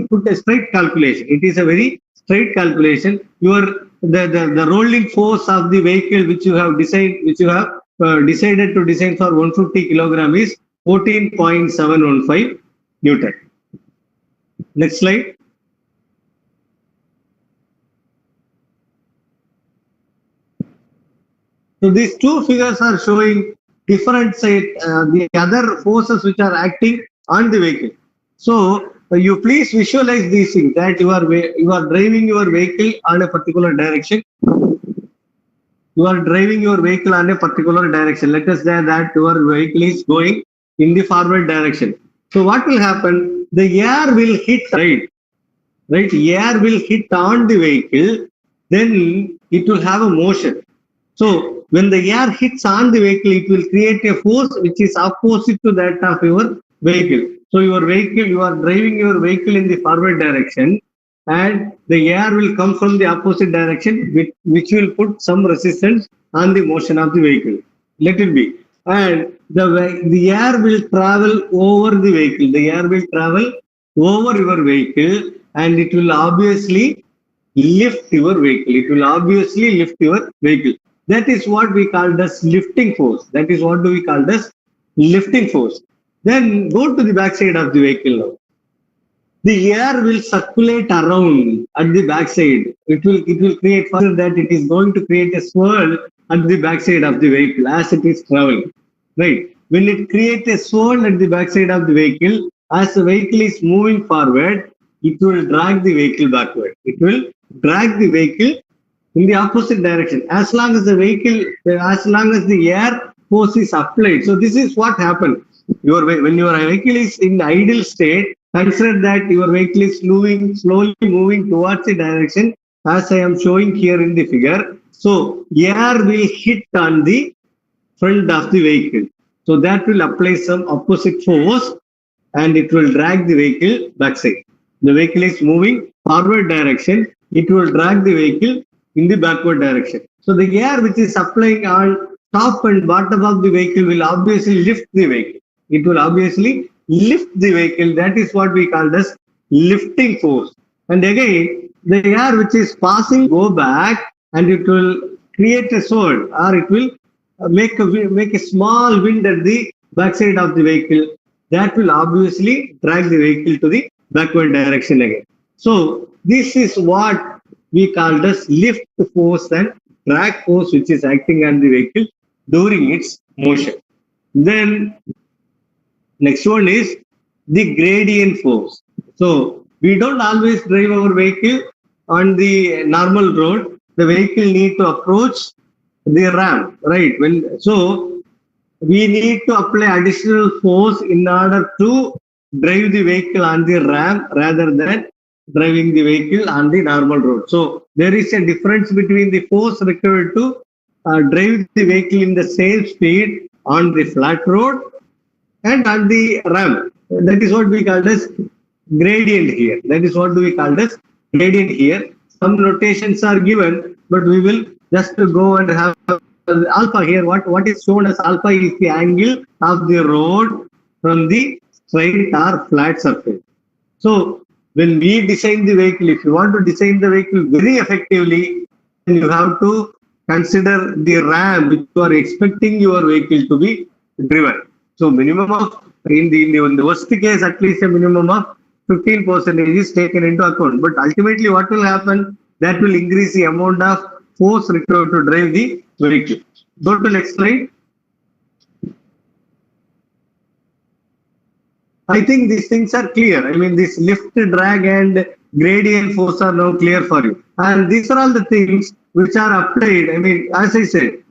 put a straight calculation, it is a very straight calculation. The rolling force of the vehicle which you have decided to design for 150 kilogram is 14.715 Newton. Next slide. So these two figures are showing different the other forces which are acting on the vehicle. So you please visualize these things, that you are driving your vehicle on a particular direction. You are driving your vehicle on a particular direction. Let us say that your vehicle is going in the forward direction. So what will happen? The air will hit right. Air will hit on the vehicle, then it will have a motion. So when the air hits on the vehicle, it will create a force which is opposite to that of your vehicle. So you are driving your vehicle in the forward direction, and the air will come from the opposite direction, which will put some resistance on the motion of the vehicle. Let it be. And the air will travel over the vehicle. The air will travel over your vehicle, and it will obviously lift your vehicle. It will obviously lift your vehicle. That is what we call as lifting force. That is what we call as lifting force. Then go to the backside of the vehicle now. The air will circulate around at the backside. It will create further that it is going to create a swirl at the backside of the vehicle as it is traveling. Right. When it creates a swirl at the backside of the vehicle, as the vehicle is moving forward, it will drag the vehicle backward. It will drag the vehicle in the opposite direction as long as the air force is applied. So this is what happens. When your vehicle is in the idle state, consider that your vehicle is slowly moving towards the direction as I am showing here in the figure. So air will hit on the front of the vehicle. So that will apply some opposite force and it will drag the vehicle backside. The vehicle is moving forward direction. It will drag the vehicle in the backward direction. So the air which is applying on top and bottom of the vehicle will obviously lift the vehicle. It will obviously lift the vehicle. That is what we call as lifting force. And again, the air which is passing go back and it will create a swirl, or it will make a small wind at the backside of the vehicle. That will obviously drag the vehicle to the backward direction again. So this is what we call as lift force and drag force which is acting on the vehicle during its motion. Then next one is the gradient force. So we don't always drive our vehicle on the normal road. The vehicle need to approach the ramp, right? So we need to apply additional force in order to drive the vehicle on the ramp rather than driving the vehicle on the normal road. So there is a difference between the force required to drive the vehicle in the same speed on the flat road and on the ramp. That is what we call as gradient here. That is what we call as gradient here. Some notations are given, but we will just go and have alpha here. What is shown as alpha is the angle of the road from the straight or flat surface. So when we design the vehicle, if you want to design the vehicle very effectively, then you have to consider the ramp which you are expecting your vehicle to be driven. So minimum of, in the worst case, at least a minimum of 15% is taken into account. But ultimately what will happen? That will increase the amount of force required to drive the vehicle. Go to next slide. I think these things are clear. I mean, this lift, drag and gradient force are now clear for you. And these are all the things which are applied. I mean, as I said,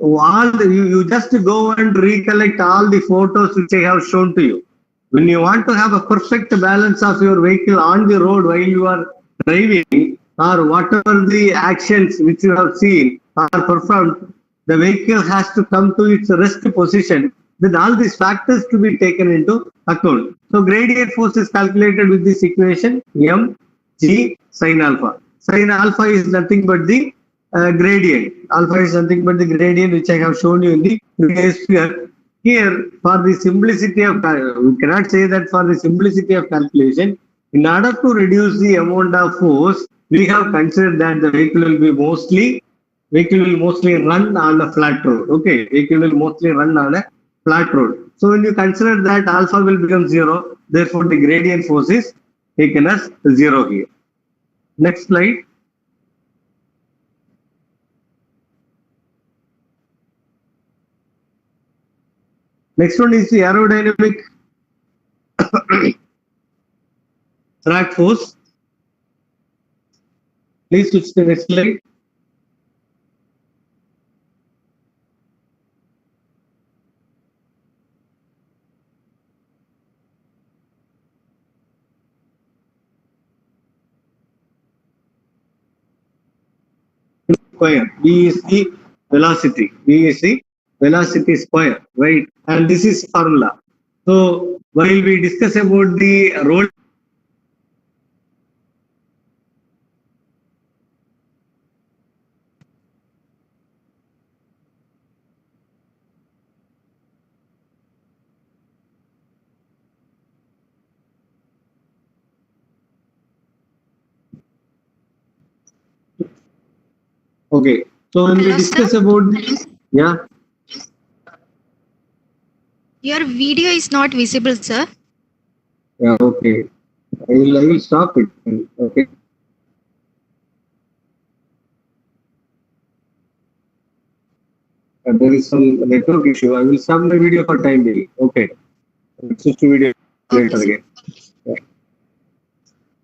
you just go and recollect all the photos which I have shown to you. When you want to have a perfect balance of your vehicle on the road while you are driving, or whatever the actions which you have seen are performed, the vehicle has to come to its rest position. Then all these factors to be taken into account. So gradient force is calculated with this equation m g sin alpha. Sin alpha is nothing but the gradient. Alpha is nothing but the gradient which I have shown you in the previous figure. Here, for the simplicity of, we cannot say that for the simplicity of calculation, in order to reduce the amount of force, we have considered that the vehicle will mostly run on a flat road. Okay, vehicle will mostly run on a flat road. So when you consider that alpha will become 0, therefore the gradient force is taken as 0 here. Next slide. Next one is the aerodynamic drag force. Please switch to the next slide. Square. V is the velocity. V is the velocity square, right? And this is formula. So while we discuss about the roll, okay. So when we Hello, discuss sir. about, yeah, Your video is not visible, sir. yeah, okay. I will stop it. Okay. There is some network issue. I will stop my video for time being. Okay. Switch to video Okay, later sir. again. Yeah.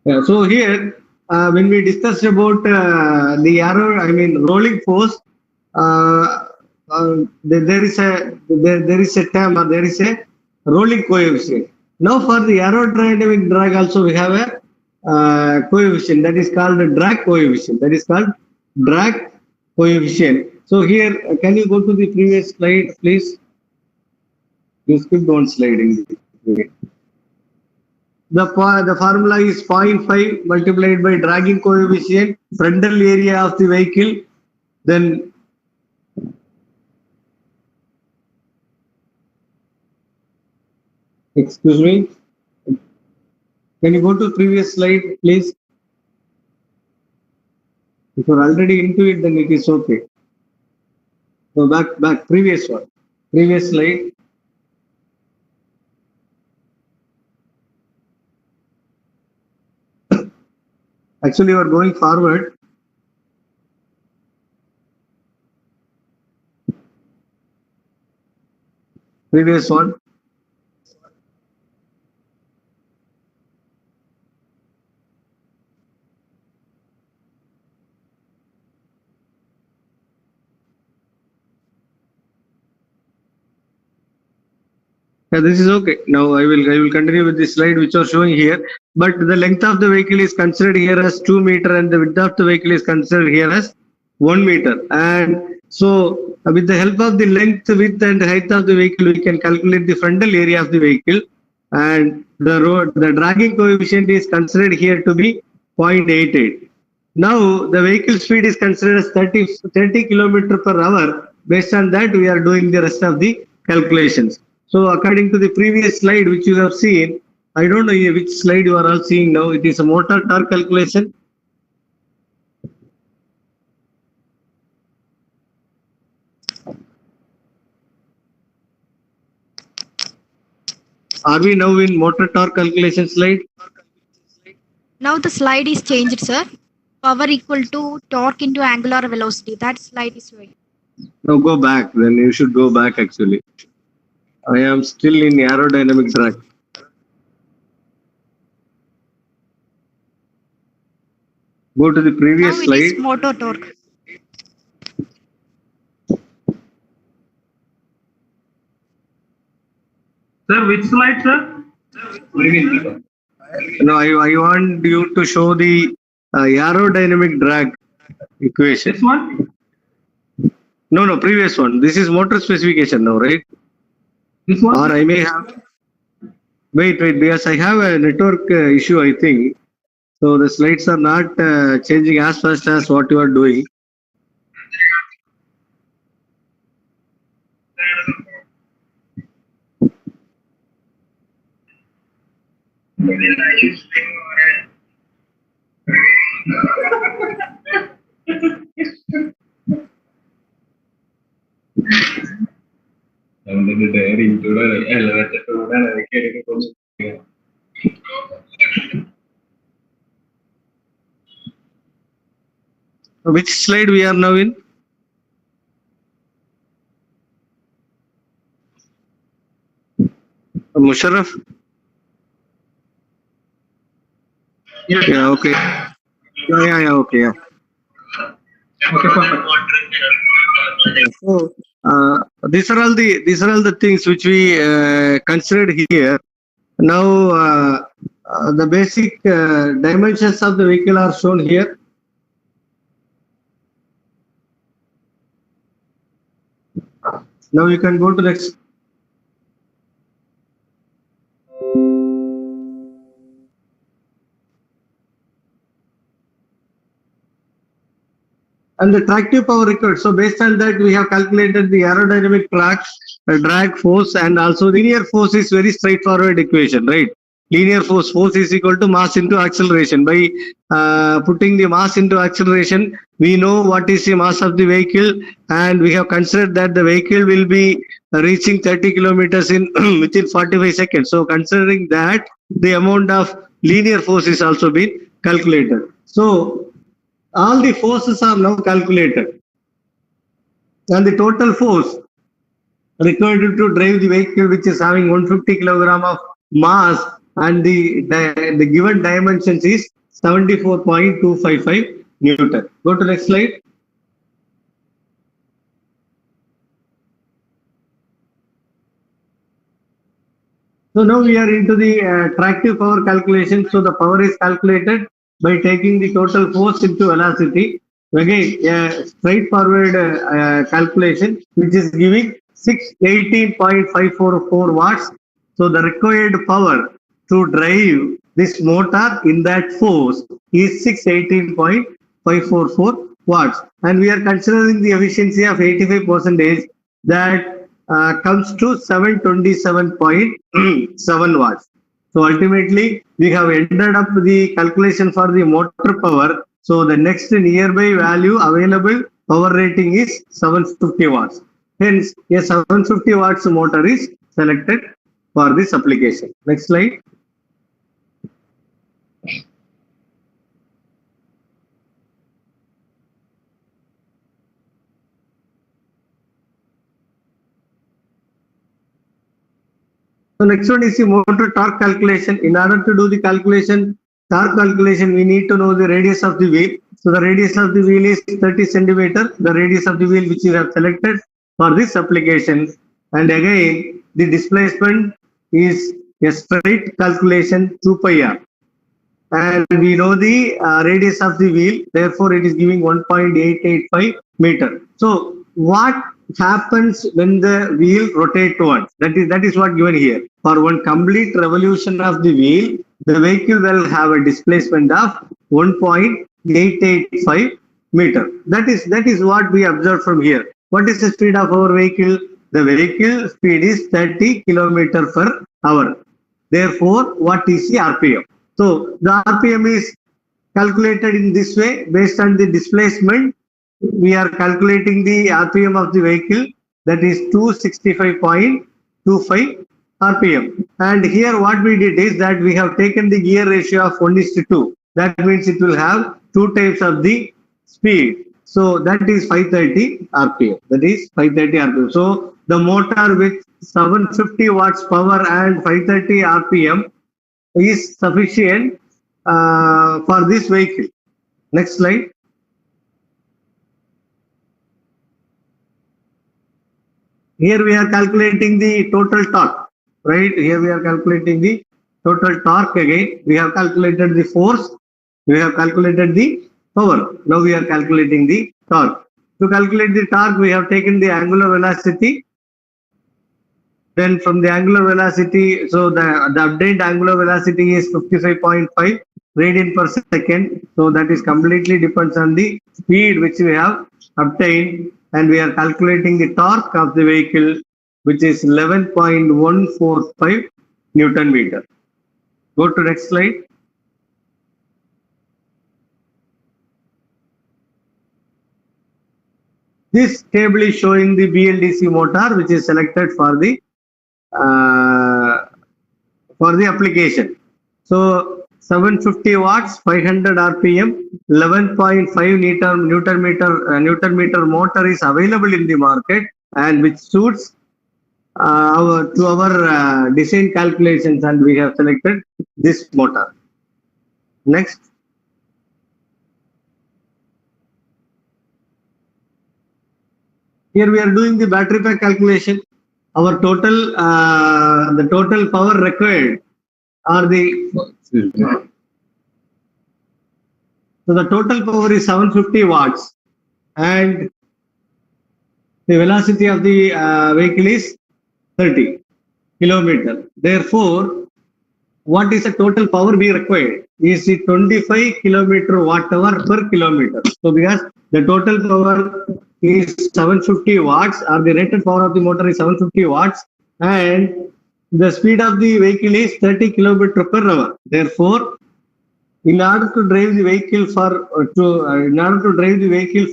Yeah, so here, when we discussed about the arrow, I mean rolling force, there is a term, or there is a rolling coefficient. Now for the aerodynamic drag also we have a coefficient that is called the drag coefficient. That is called drag coefficient. So here, can you go to the previous slide, please? You skipped one slide in the the formula is 0.5 multiplied by dragging coefficient, frontal area of the vehicle, then excuse me, can you go to previous slide, please? If you're already into it, then it is okay. So back, previous one, previous slide. Actually, you are going forward. Previous one. Yeah, this is okay. Now I will continue with this slide which are showing here. But the length of the vehicle is considered here as 2 meter and the width of the vehicle is considered here as 1 meter. And so with the help of the length, width and height of the vehicle, we can calculate the frontal area of the vehicle. And the dragging coefficient is considered here to be 0.88. Now the vehicle speed is considered as 30 kilometer per hour. Based on that, we are doing the rest of the calculations. So according to the previous slide which you have seen, I don't know which slide you are all seeing now. It is a motor torque calculation. Are we now in motor torque calculation slide? Now the slide is changed, sir. Power equal to torque into angular velocity. That slide is showing. Now go back. Then you should go back actually. I am still in aerodynamic drag. Go to the previous Now it slide. is motor torque. Sir, which slide, sir? No, I want you to show the aerodynamic drag equation. This one? No, previous one. This is motor specification now, right? This one? Or I may have. Wait, because I have a network issue, I think. So the slides are not changing as fast as what you are doing. Which slide we are now in? Musharraf? Yeah, okay. Yeah, okay, yeah. Okay, perfect. So these are all the things which we considered here. Now the basic dimensions of the vehicle are shown here. Now you can go to next. And the tractive power required. So based on that, we have calculated the aerodynamic drag force, and also linear force is very straightforward equation, right? Linear force is equal to mass into acceleration. By putting the mass into acceleration, we know what is the mass of the vehicle, and we have considered that the vehicle will be reaching 30 kilometers in within 45 seconds. So considering that, the amount of linear force is also been calculated. So all the forces are now calculated, and the total force required to drive the vehicle, which is having 150 kilogram of mass, and the given dimensions is 74.255 Newton. Go to next slide. So now we are into the tractive power calculation. So the power is calculated by taking the total force into velocity. Again, a straightforward calculation, which is giving 618.544 watts. So the required power to drive this motor in that force is 618.544 watts. And we are considering the efficiency of 85%, that comes to 727.7 watts. So ultimately, we have ended up the calculation for the motor power. So the next nearby value available power rating is 750 watts. Hence, a 750 watts motor is selected for this application. Next slide. So next one is the motor torque calculation. In order to do the torque calculation, we need to know the radius of the wheel. So the radius of the wheel is 30 centimeter, the radius of the wheel which you have selected for this application. And again, the displacement is a straight calculation 2 pi r. And we know the radius of the wheel, therefore it is giving 1.885 meter. So what happens when the wheel rotates once? That is what given here. For one complete revolution of the wheel, the vehicle will have a displacement of 1.885 meter. That is what we observe from here. What is the speed of our vehicle? The vehicle speed is 30 kilometer per hour. Therefore, what is the RPM? So the RPM is calculated in this way based on the displacement. We are calculating the RPM of the vehicle, that is 265.25 RPM. And here what we did is that we have taken the gear ratio of 1:2. That means it will have 2 times of the speed. So that is 530 RPM. That is 530 RPM. So the motor with 750 watts power and 530 RPM is sufficient for this vehicle. Next slide. Here we are calculating the total torque, right? Here we are calculating the total torque again. We have calculated the force We have calculated the power. Now we are calculating the torque. To calculate the torque, we have taken the angular velocity. Then from the angular velocity, so the obtained angular velocity is 55.5 radian per second. So that is completely depends on the speed which we have obtained, and we are calculating the torque of the vehicle, which is 11.145 Newton meter. Go to next slide. This table is showing the BLDC motor which is selected for the application. So 750 watts, 500 RPM, 11.5 Newton meter motor is available in the market, and which suits our design calculations, and we have selected this motor. Next. Here we are doing the battery pack calculation. Our total, the total power required are the, so the total power is 750 watts, and the velocity of the vehicle is 30 kilometer. Therefore, what is the total power we required? Is it 25 kilometer watt hour per kilometer? So because the total power is 750 watts, or the rated power of the motor is 750 watts, and the speed of the vehicle is 30 kilometer per hour. Therefore, in order to drive the vehicle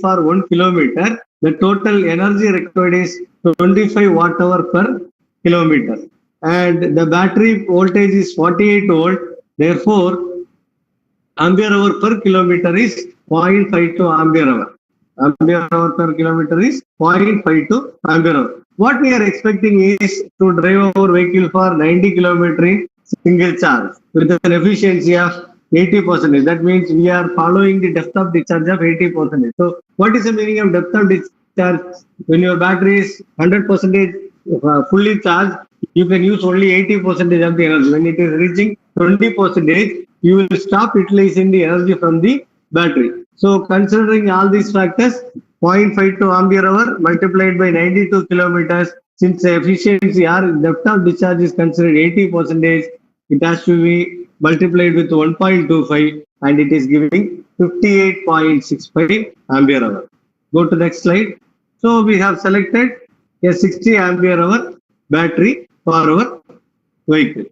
for 1 kilometer, the total energy required is 25 watt hour per kilometer, and the battery voltage is 48 volt. Therefore, ampere hour per kilometer is 0.52 ampere hour. Ampere hour per kilometer is 0.52 ampere hour. What we are expecting is to drive our vehicle for 90 kilometer in single charge with an efficiency of 80%. That means we are following the depth of discharge of 80%. So what is the meaning of depth of discharge? When your battery is 100% fully charged, you can use only 80% of the energy. When it is reaching 20%, you will stop utilizing the energy from the battery. So considering all these factors, 0.52 ampere hour multiplied by 92 kilometers, since the efficiency or depth of discharge is considered 80%, it has to be multiplied with 1.25, and it is giving 58.65 ampere hour. Go to next slide. So we have selected a 60 ampere hour battery for our vehicle.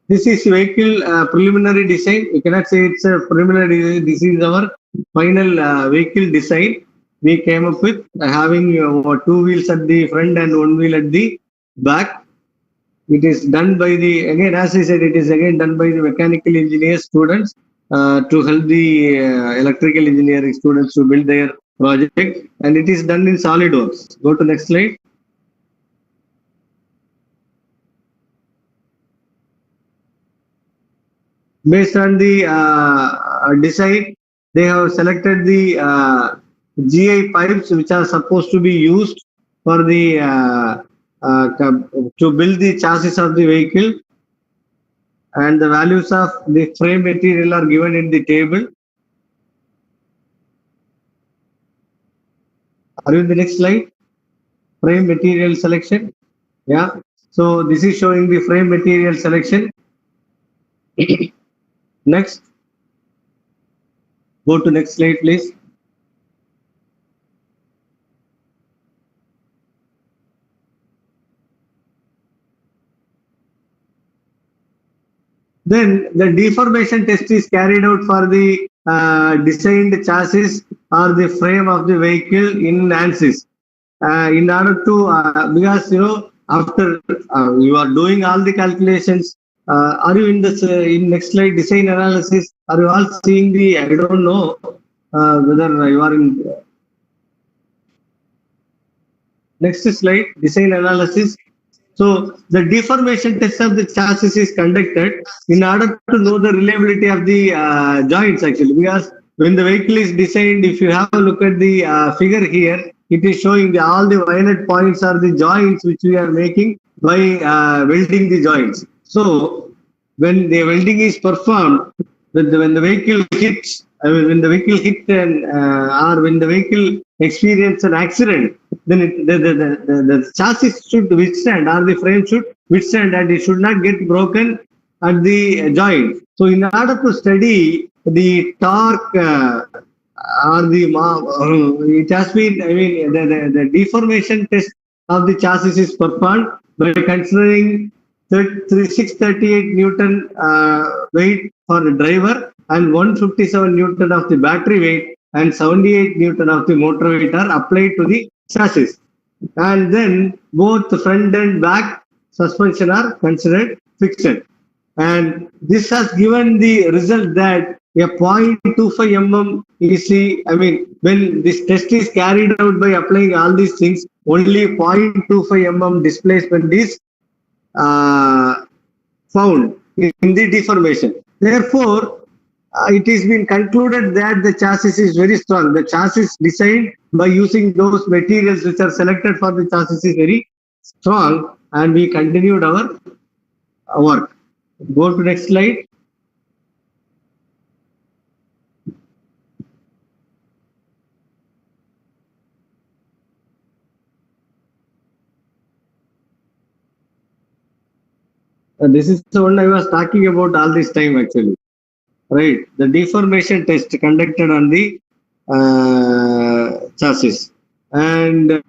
This is vehicle preliminary design. You cannot say it's a preliminary design. This is our final vehicle design. We came up with having 2 wheels at the front and 1 wheel at the back. It is done by the, again, as I said, it is again done by the mechanical engineer students to help the electrical engineering students to build their project, and it is done in SolidWorks. Go to next slide. Based on the design, they have selected the GI pipes which are supposed to be used for the to build the chassis of the vehicle, and the values of the frame material are given in the table. Are you in the next slide? Frame material selection. Yeah. So this is showing the frame material selection. Next. Go to next slide, please. Then the deformation test is carried out for the designed chassis or the frame of the vehicle in ANSYS. In order to, because after you are doing all the calculations, are you in this in next slide design analysis? Are you all seeing the? I don't know whether you are in. Next slide, design analysis. So the deformation test of the chassis is conducted in order to know the reliability of the joints, actually, because when the vehicle is designed, if you have a look at the figure here, it is showing all the violet points are the joints which we are making by welding the joints. So when the welding is performed, when the vehicle hits, when the vehicle hit and or when the vehicle experiences an accident, then the chassis should withstand, or the frame should withstand, and it should not get broken at the joint. So in order to study the torque or the it has been, I mean, the deformation test of the chassis is performed by considering 638 Newton weight for the driver and 157 Newton of the battery weight and 78 Newton of the motor weight are applied to the chassis. And then both front and back suspension are considered fixed. And this has given the result that a 0.25 mm is the, I mean, when this test is carried out by applying all these things, only 0.25 mm displacement is found in the deformation. Therefore, it has been concluded that the chassis is very strong. The chassis designed by using those materials which are selected for the chassis is very strong, and we continued our work. Go to next slide. This is the one I was talking about all this time actually. Right, the deformation test conducted on the chassis, and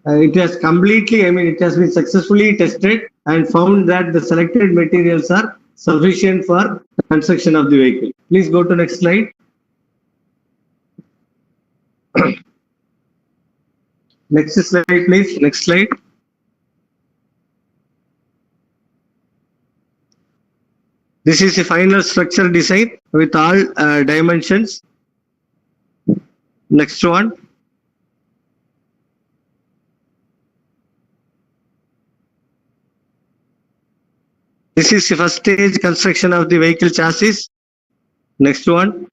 it has completely, I mean, it has been successfully tested and found that the selected materials are sufficient for construction of the vehicle. Please go to next slide. Next slide, please. Next slide. This is the final structure design with all dimensions. Next one. This is the first stage construction of the vehicle chassis. Next one.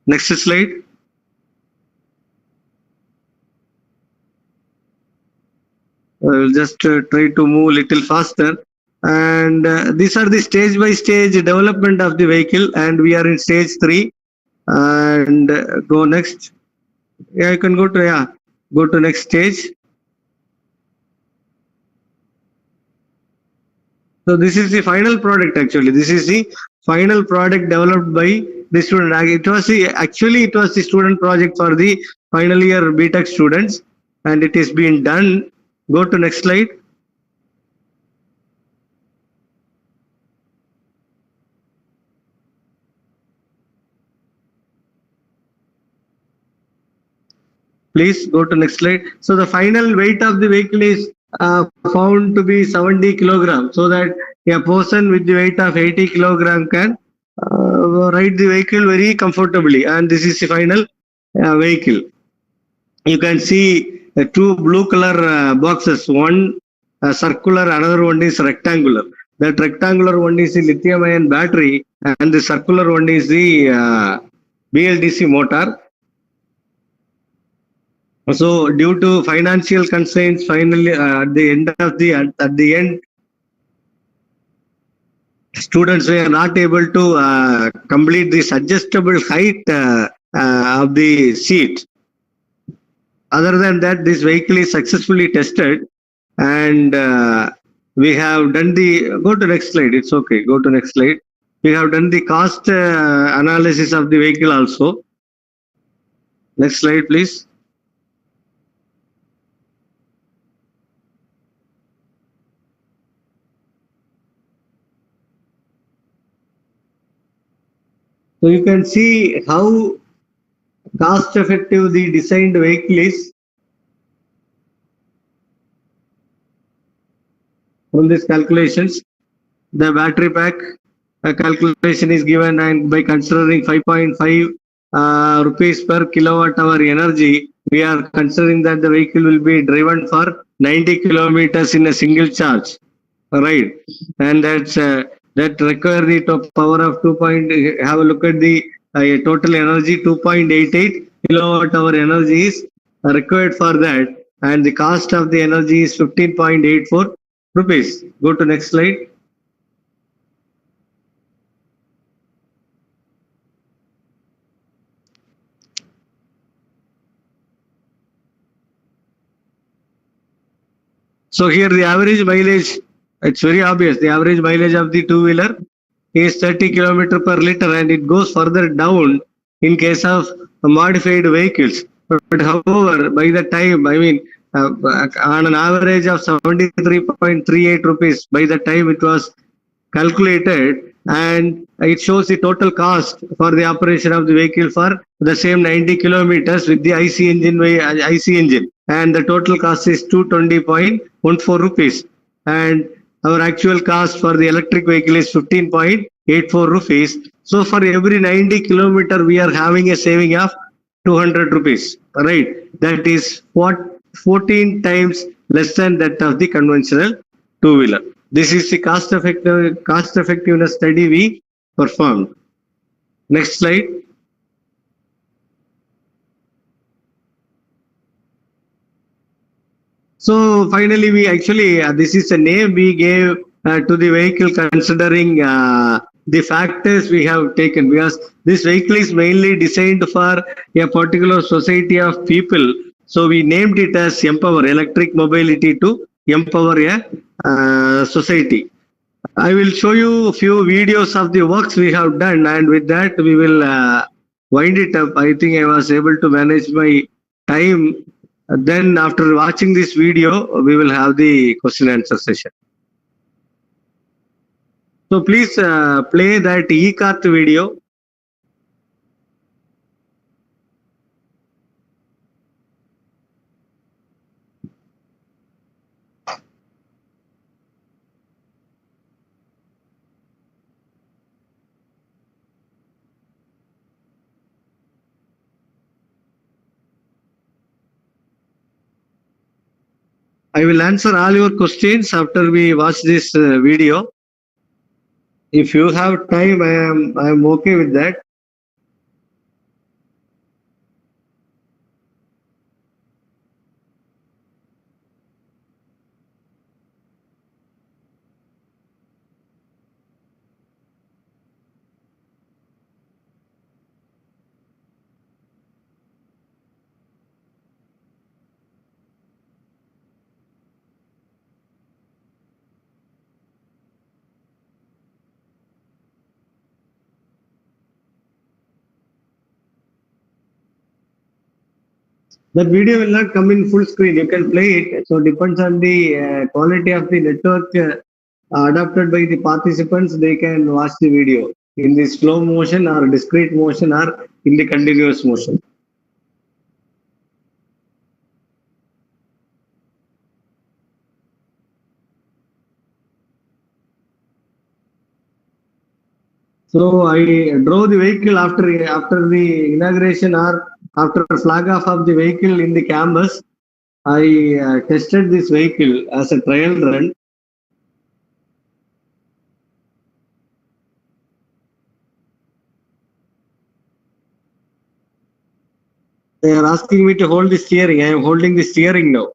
Next slide. I will just try to move a little faster. And these are the stage by stage development of the vehicle, and we are in stage 3. And go next. Yeah, you can go to, yeah, go to next stage. So this is the final product actually. This is the final product developed by the student. It was actually it was the student project for the final year BTech students, and it is being done. Go to next slide. Please go to next slide. So the final weight of the vehicle is found to be 70 kilograms, so that a person with the weight of 80 kilogram can ride the vehicle very comfortably. And this is the final vehicle. You can see two blue color boxes, one circular, another one is rectangular. That rectangular one is the lithium ion battery, and the circular one is the BLDC motor. So due to financial constraints, finally at the end students were not able to complete this adjustable height of the seat. Other than that, this vehicle is successfully tested, and we have done the, go to next slide, it's okay, go to next slide. We have done the cost analysis of the vehicle also. Next slide, please. So you can see how cost effective the designed vehicle is from these calculations. The battery pack calculation is given, and by considering 5.5 rupees per kilowatt hour energy, we are considering that the vehicle will be driven for 90 kilometers in a single charge, right? And that require the top power of 2. Have a look at the total energy 2.88 kilowatt hour energy is required for that, and the cost of the energy is 15.84 rupees. Go to next slide. So here the average mileage, it's very obvious. The average mileage of the two-wheeler is 30 kilometer per liter, and it goes further down in case of modified vehicles. But however, by the time, on an average of 73.38 rupees, by the time it was calculated, and it shows the total cost for the operation of the vehicle for the same 90 kilometers with the IC engine, and the total cost is 220.14 rupees, and our actual cost for the electric vehicle is 15.84 rupees. So for every 90 kilometer we are having a saving of 200 rupees, right? That is what 14 times less than that of the conventional two-wheeler. This is the cost effectiveness study we performed. Next slide. So finally, we actually this is a name we gave to the vehicle considering the factors we have taken, because this vehicle is mainly designed for a particular society of people. So we named it as Empower, electric mobility to empower a society. I will show you a few videos of the works we have done, and with that we will wind it up. I think I was able to manage my time. Then after watching this video, we will have the question answer session. So please play that e-cart video. I will answer all your questions after we watch this video. If you have time, I am okay with that. That video will not come in full screen. You can play it. So depends on the quality of the network adopted by the participants. They can watch the video in the slow motion or discrete motion or in the continuous motion. So I drove the vehicle after the inauguration or after flag off of the vehicle in the campus. I tested this vehicle as a trial run. They are asking me to hold the steering. I am holding the steering now.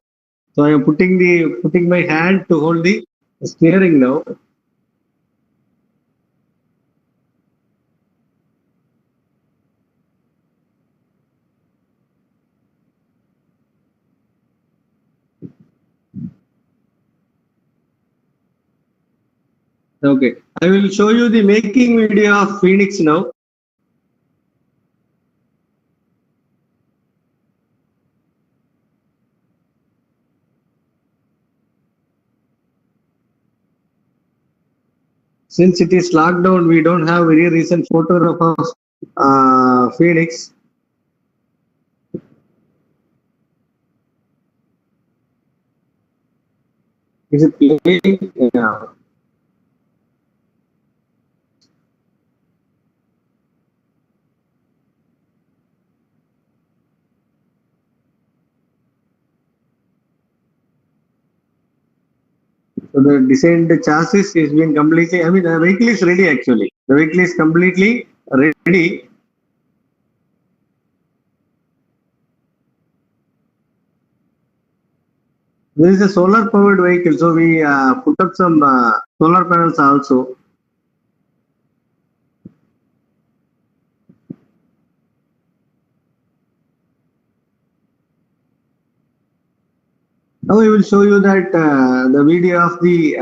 So I am putting my hand to hold the steering now. Okay, I will show you the making video of Phoenix now. Since it is locked down, we don't have very recent photograph of Phoenix. Is it playing? Yeah. So the designed chassis is being completely, I mean, the vehicle is ready actually. The vehicle is completely ready. There is a solar powered vehicle, so we put up some solar panels also. Now I will show you that the video of the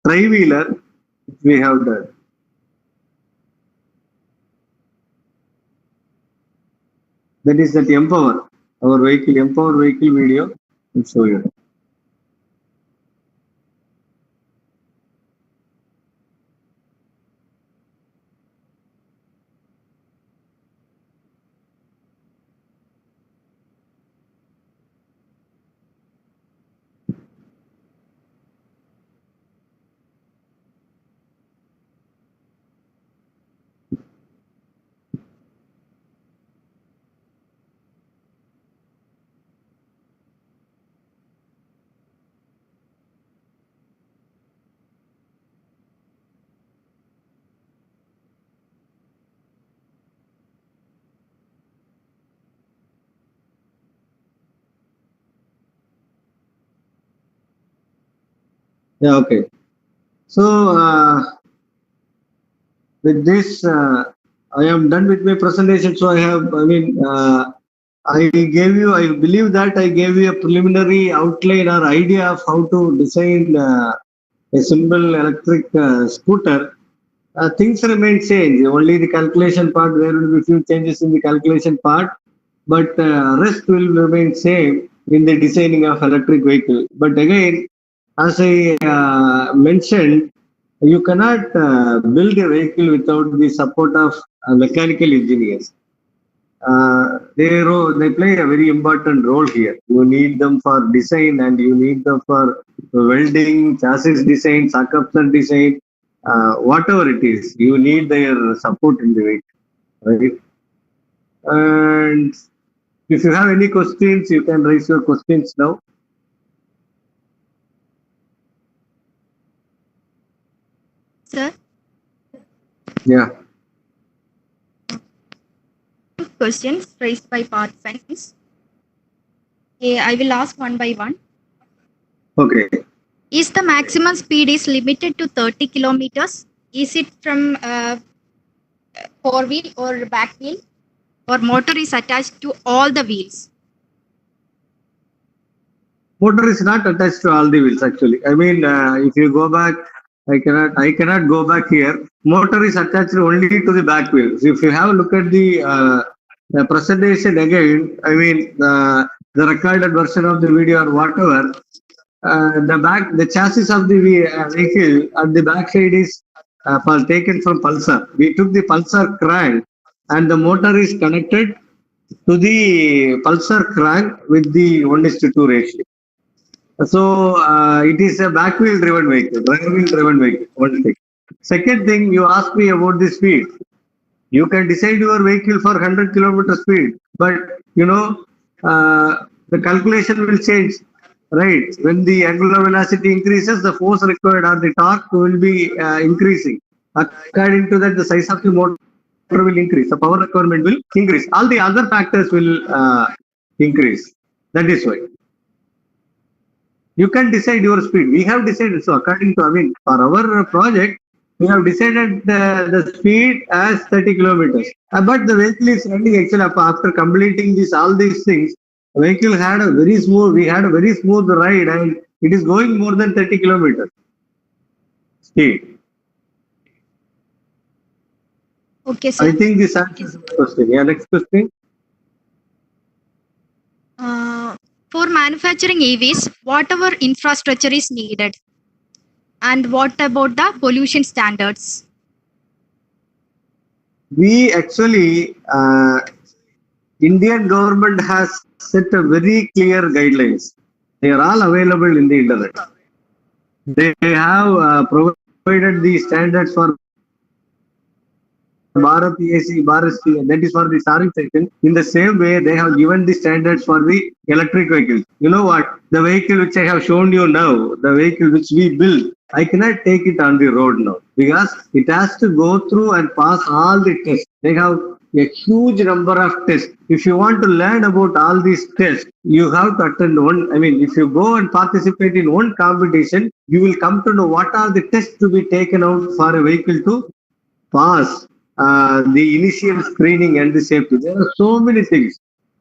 tri-wheeler which we have done. That is that Empower, our vehicle, Empower vehicle video. I'll show you. Yeah, okay. So with this, I am done with my presentation. So I have, I gave you, I believe that I gave you a preliminary outline or idea of how to design a simple electric scooter. Things remain same. Only the calculation part, there will be few changes in the calculation part, but rest will remain same in the designing of electric vehicle. But again, as I mentioned, you cannot build a vehicle without the support of mechanical engineers. They play a very important role here. You need them for design and you need them for welding, chassis design, circumference design, whatever it is. You need their support in the vehicle, right? And if you have any questions, you can raise your questions now. Sir, Yeah. questions raised by participants. Okay, I will ask one by one. Okay. Is the maximum speed is limited to 30 kilometers? Is it from four wheel or back wheel? Or motor is attached to all the wheels? Motor is not attached to all the wheels actually. I mean, if you go back, I cannot go back here. Motor is attached only to the back wheel. So if you have a look at the presentation again, I mean, the recorded version of the video or whatever, the chassis of the vehicle at the back side is taken from Pulsar. We took the Pulsar crank and the motor is connected to the Pulsar crank with the 1:2 ratio. So it is a back wheel driven vehicle, rear wheel driven vehicle. One thing. Second thing, you asked me about the speed. You can decide your vehicle for 100 kilometer speed, but you know the calculation will change, right? When the angular velocity increases, the force required or the torque will be increasing. According to that, the size of the motor will increase, the power requirement will increase. All the other factors will increase. That is why. You can decide your speed. We have decided, so according to, for our project, we have decided the speed as 30 kilometers. But the vehicle is running actually after completing all these things. The vehicle had a very smooth ride and it is going more than 30 kilometers speed. Okay, sir. I think this answers the question. Yeah, next question. For manufacturing EVs, whatever infrastructure is needed, and what about the pollution standards? We actually, Indian government has set a very clear guidelines. They are all available in the internet. They have provided the standards for Bharat EAC, Bharat Steel, that is for the charging station. In the same way, they have given the standards for the electric vehicles. You know what? The vehicle which I have shown you now, the vehicle which we build, I cannot take it on the road now because it has to go through and pass all the tests. They have a huge number of tests. If you want to learn about all these tests, you have to attend one. I mean, if you go and participate in one competition, you will come to know what are the tests to be taken out for a vehicle to pass the initial screening and the safety. There are so many things.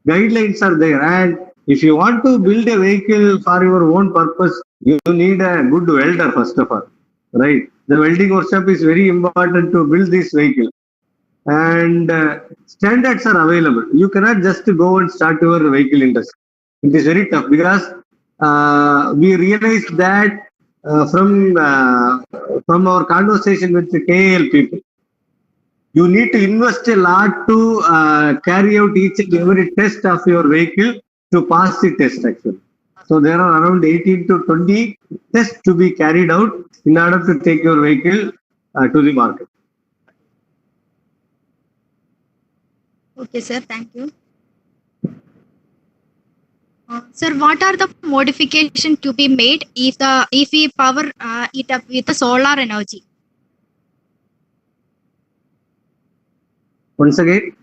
Guidelines are there. And if you want to build a vehicle for your own purpose, you need a good welder, first of all. Right? The welding workshop is very important to build this vehicle. And standards are available. You cannot just go and start your vehicle industry. It is very tough because we realized that from our conversation with the KL people, you need to invest a lot to carry out each and every test of your vehicle to pass the test actually. So there are around 18 to 20 tests to be carried out in order to take your vehicle to the market. Okay, sir. Thank you. Sir, what are the modifications to be made if we power it up with the solar energy? Once again,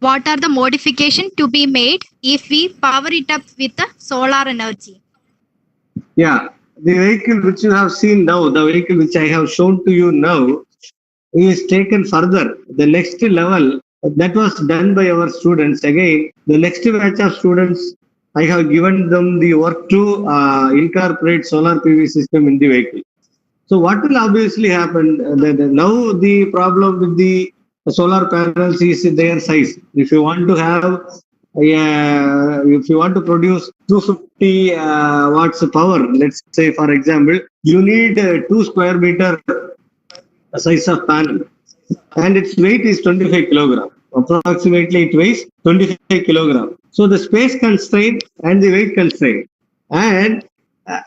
what are the modifications to be made if we power it up with the solar energy? yeah, the vehicle which you have seen now, the vehicle which I have shown to you now, is taken further. The next level that was done by our students. Again, the next batch of students, I have given them the work to incorporate solar PV system in the vehicle. So what will obviously happen? Now the problem with the solar panels is their size. If you want to have, if you want to produce 250 watts of power, let's say for example, you need 2 square meter size of panel, and its weight is 25 kilogram. Approximately it weighs 25 kilogram. So the space constraint and the weight constraint, and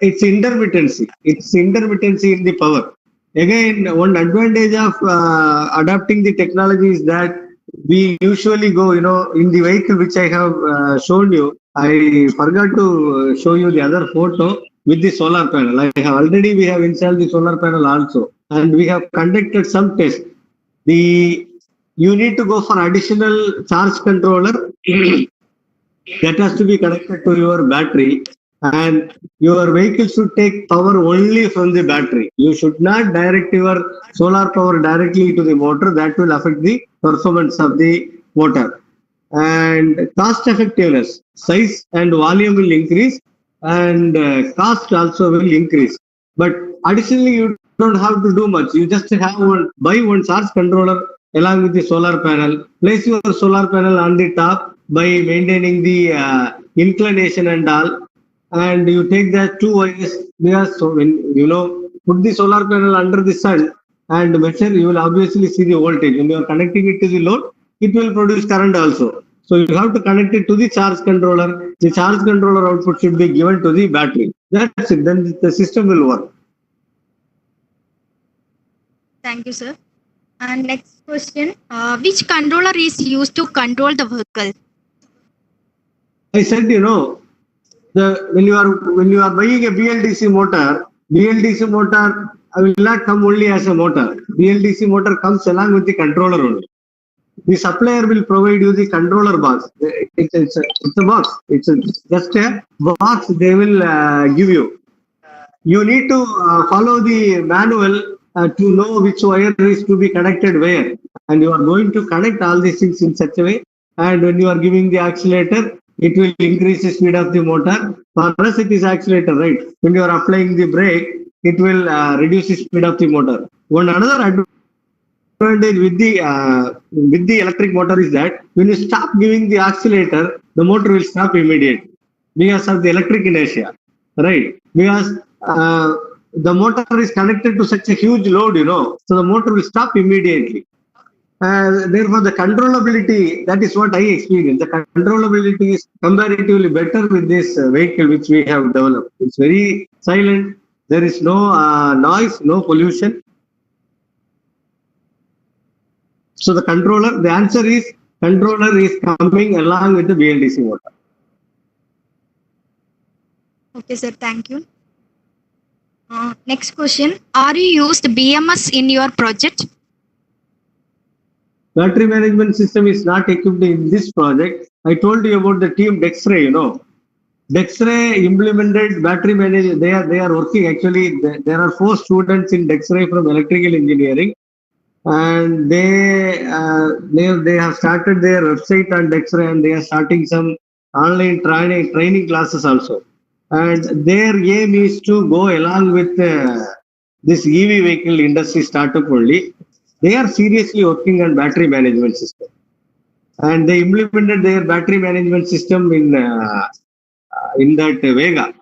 its intermittency in the power. Again, one advantage of adapting the technology is that we usually go, in the vehicle which I have shown you. I forgot to show you the other photo with the solar panel. We have installed the solar panel also, and we have conducted some tests. You need to go for additional charge controller that has to be connected to your battery, and your vehicle should take power only from the battery. You should not direct your solar power directly to the motor. That will affect the performance of the motor. And cost effectiveness, size and volume will increase, and cost also will increase. But additionally, you don't have to do much. You just have buy one charge controller along with the solar panel. Place your solar panel on the top by maintaining the inclination and all. And you take that 2 wires, because so when put the solar panel under the sun and measure, you will obviously see the voltage. When you are connecting it to the load, it will produce current also. So you have to connect it to the charge controller. The charge controller output should be given to the battery. That's it. Then the system will work. Thank you, sir. And next question: which controller is used to control the vehicle? I said, when you are buying a BLDC motor will not come only as a motor. BLDC motor comes along with the controller only. The supplier will provide you the controller box. It's a box. It's just a box they will give you. You need to follow the manual to know which wire is to be connected where. And you are going to connect all these things in such a way. And when you are giving the accelerator, it will increase the speed of the motor. For us, it is accelerator, right? When you are applying the brake, it will reduce the speed of the motor. One another advantage with the electric motor is that when you stop giving the accelerator, the motor will stop immediately because of the electric inertia, right? Because the motor is connected to such a huge load, so the motor will stop immediately. Therefore, the controllability, that is what I experienced. The controllability is comparatively better with this vehicle which we have developed. It's very silent. There is no noise, no pollution. So the controller, the answer is controller is coming along with the BLDC motor. Okay, sir. Thank you. Next question. Are you used BMS in your project? Battery management system is not equipped in this project. I told you about the team Dexray, you know. Dexray implemented battery management. They are working actually. There are 4 students in Dexray from electrical engineering, and they have started their website on Dexray, and they are starting some online training classes also. And their aim is to go along with this EV vehicle industry startup only. They are seriously working on battery management system, and they implemented their battery management system in that Vega.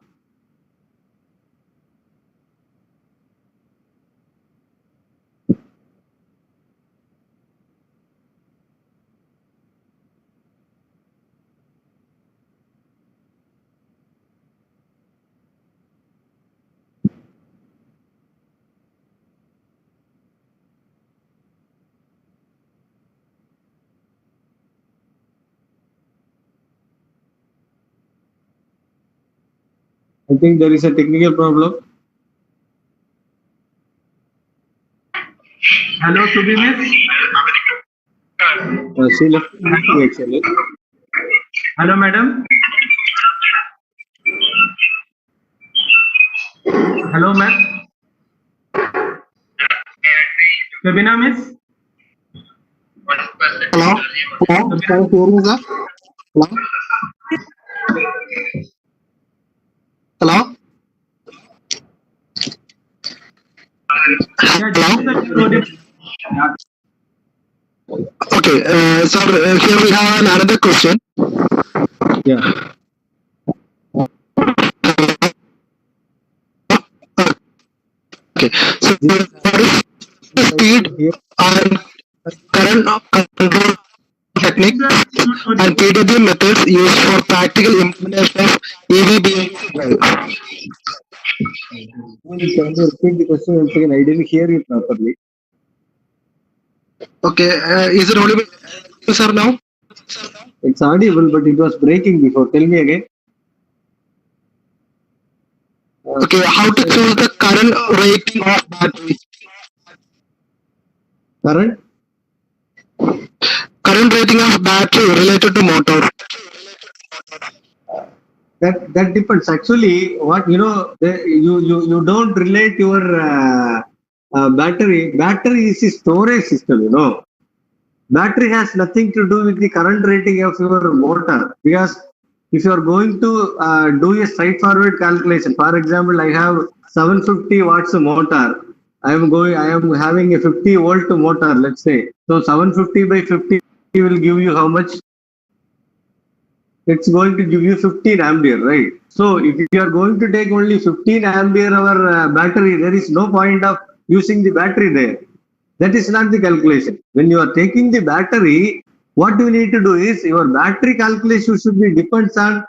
I think there is a technical problem. Hello, to be miss. She left the meeting actually. Hello, madam. Hello, ma'am. Sabina, miss. Hello? Hello? Can you hear me, sir? Hello? Hello? Hello? Okay, sir, here we have another question. Yeah. Okay, so what is the speed and current control techniques and PWM methods used for practical implementation of EVBA drive? Can you repeat the question once again? I didn't hear you properly. Okay, is it audible, sir, now? It's audible, but it was breaking before. Tell me again. Okay, how to choose the current rating of battery? Current rating of battery related to motor. That depends. Actually, what you know, you don't relate your battery. Battery is a storage system. You know, battery has nothing to do with the current rating of your motor, because if you are going to do a straightforward calculation, for example, I have 750 watts motor. I am having a 50 volt motor, let's say. So 750 by 50 will give you how much? It's going to give you 15 ampere, right? So if you are going to take only 15 ampere hour battery, there is no point of using the battery there. That is not the calculation. When you are taking the battery, what you need to do is your battery calculation should be depends on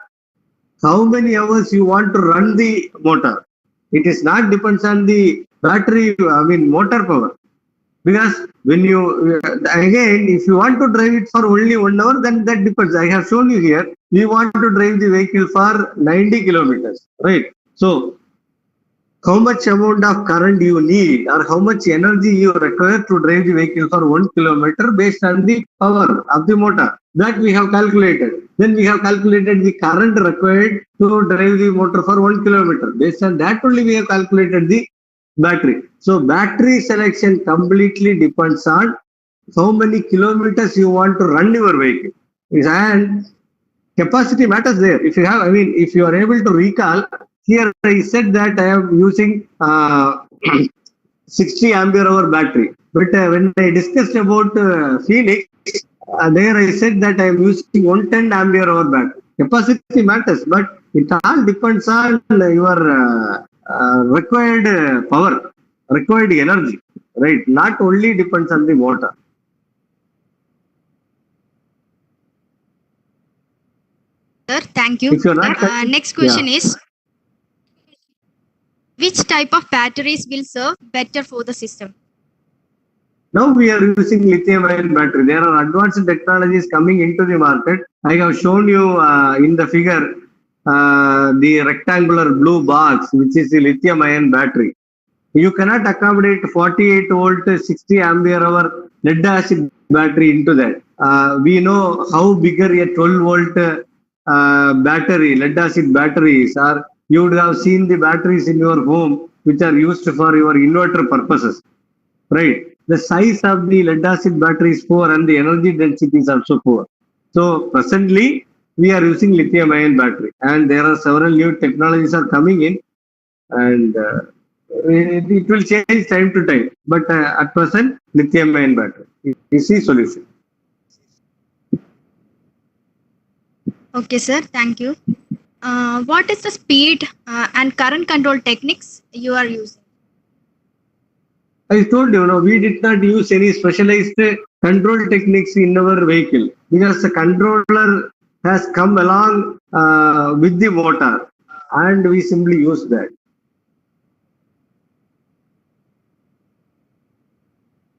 how many hours you want to run the motor. It is not depends on the battery, motor power. Because when you, again, if you want to drive it for only 1 hour, then that depends. I have shown you here, we want to drive the vehicle for 90 kilometers, right? So, how much amount of current you need or how much energy you require to drive the vehicle for 1 kilometer based on the power of the motor, that we have calculated. Then we have calculated the current required to drive the motor for 1 kilometer. Based on that only we have calculated the battery. So battery selection completely depends on how many kilometers you want to run your vehicle. And capacity matters there. If you have, if you are able to recall, here I said that I am using 60 ampere hour battery. But when I discussed about Phoenix, there I said that I am using 110 ampere hour battery. Capacity matters, but it all depends on your required power, required energy, right? Not only depends on the motor. Sir, thank you. If you're not, Next question is, which type of batteries will serve better for the system? Now we are using lithium-ion battery. There are advanced technologies coming into the market. I have shown you in the figure the rectangular blue box, which is the lithium-ion battery. You cannot accommodate 48 volt, 60 ampere hour lead acid battery into that. We know how bigger a 12 volt battery, lead acid batteries are. You would have seen the batteries in your home, which are used for your inverter purposes, right? The size of the lead acid battery is poor and the energy density is also poor. So presently we are using lithium ion battery, and there are several new technologies are coming in, and it will change time to time. But at present, lithium ion battery is the solution. Okay, sir. Thank you. What is the speed and current control techniques you are using? I told you, we did not use any specialized control techniques in our vehicle because the controller has come along with the motor, and we simply use that.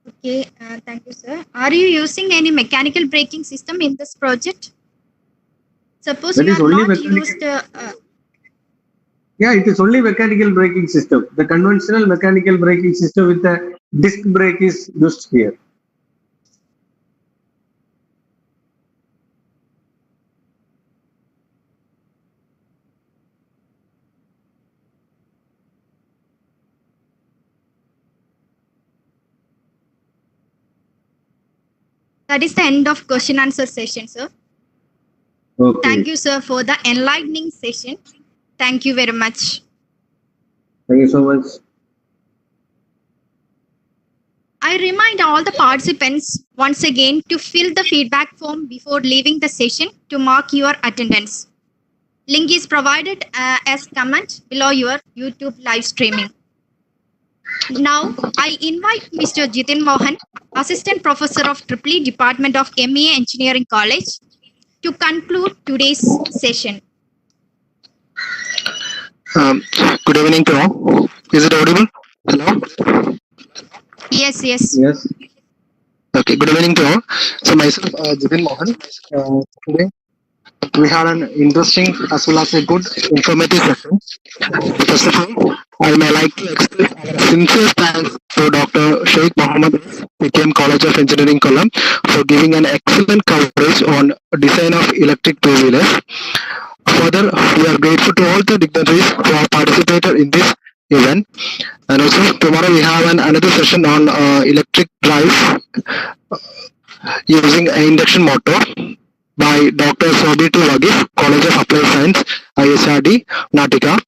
Okay, thank you, sir. Are you using any mechanical braking system in this project? Suppose That you is are only not mechanical. used. Yeah, it is only mechanical braking system. The conventional mechanical braking system with the disc brake is used here. That is the end of question answer session, sir. Okay. Thank you, sir, for the enlightening session. Thank you very much. Thank you so much. I remind all the participants once again to fill the feedback form before leaving the session to mark your attendance. Link is provided as comment below your YouTube live streaming. Now, I invite Mr. Jitin Mohan, Assistant Professor of EEE Department of MEA Engineering College, to conclude today's session. Good evening to all. Is it audible? Hello? Yes, yes. Yes. Okay, good evening to all. So myself, Jitin Mohan. Today we had an interesting as well as a good informative session. First of all, I may like to express our sincere thanks to Dr. Sheikh Mohammed PKM College of Engineering Kollam for giving an excellent coverage on design of electric two-wheelers. Further, we are grateful to all the dignitaries who have participated in this event. And also, tomorrow we have another session on electric drive using an induction motor by Dr. Sobitu Wagif, College of Applied Science, ISRD, Natika.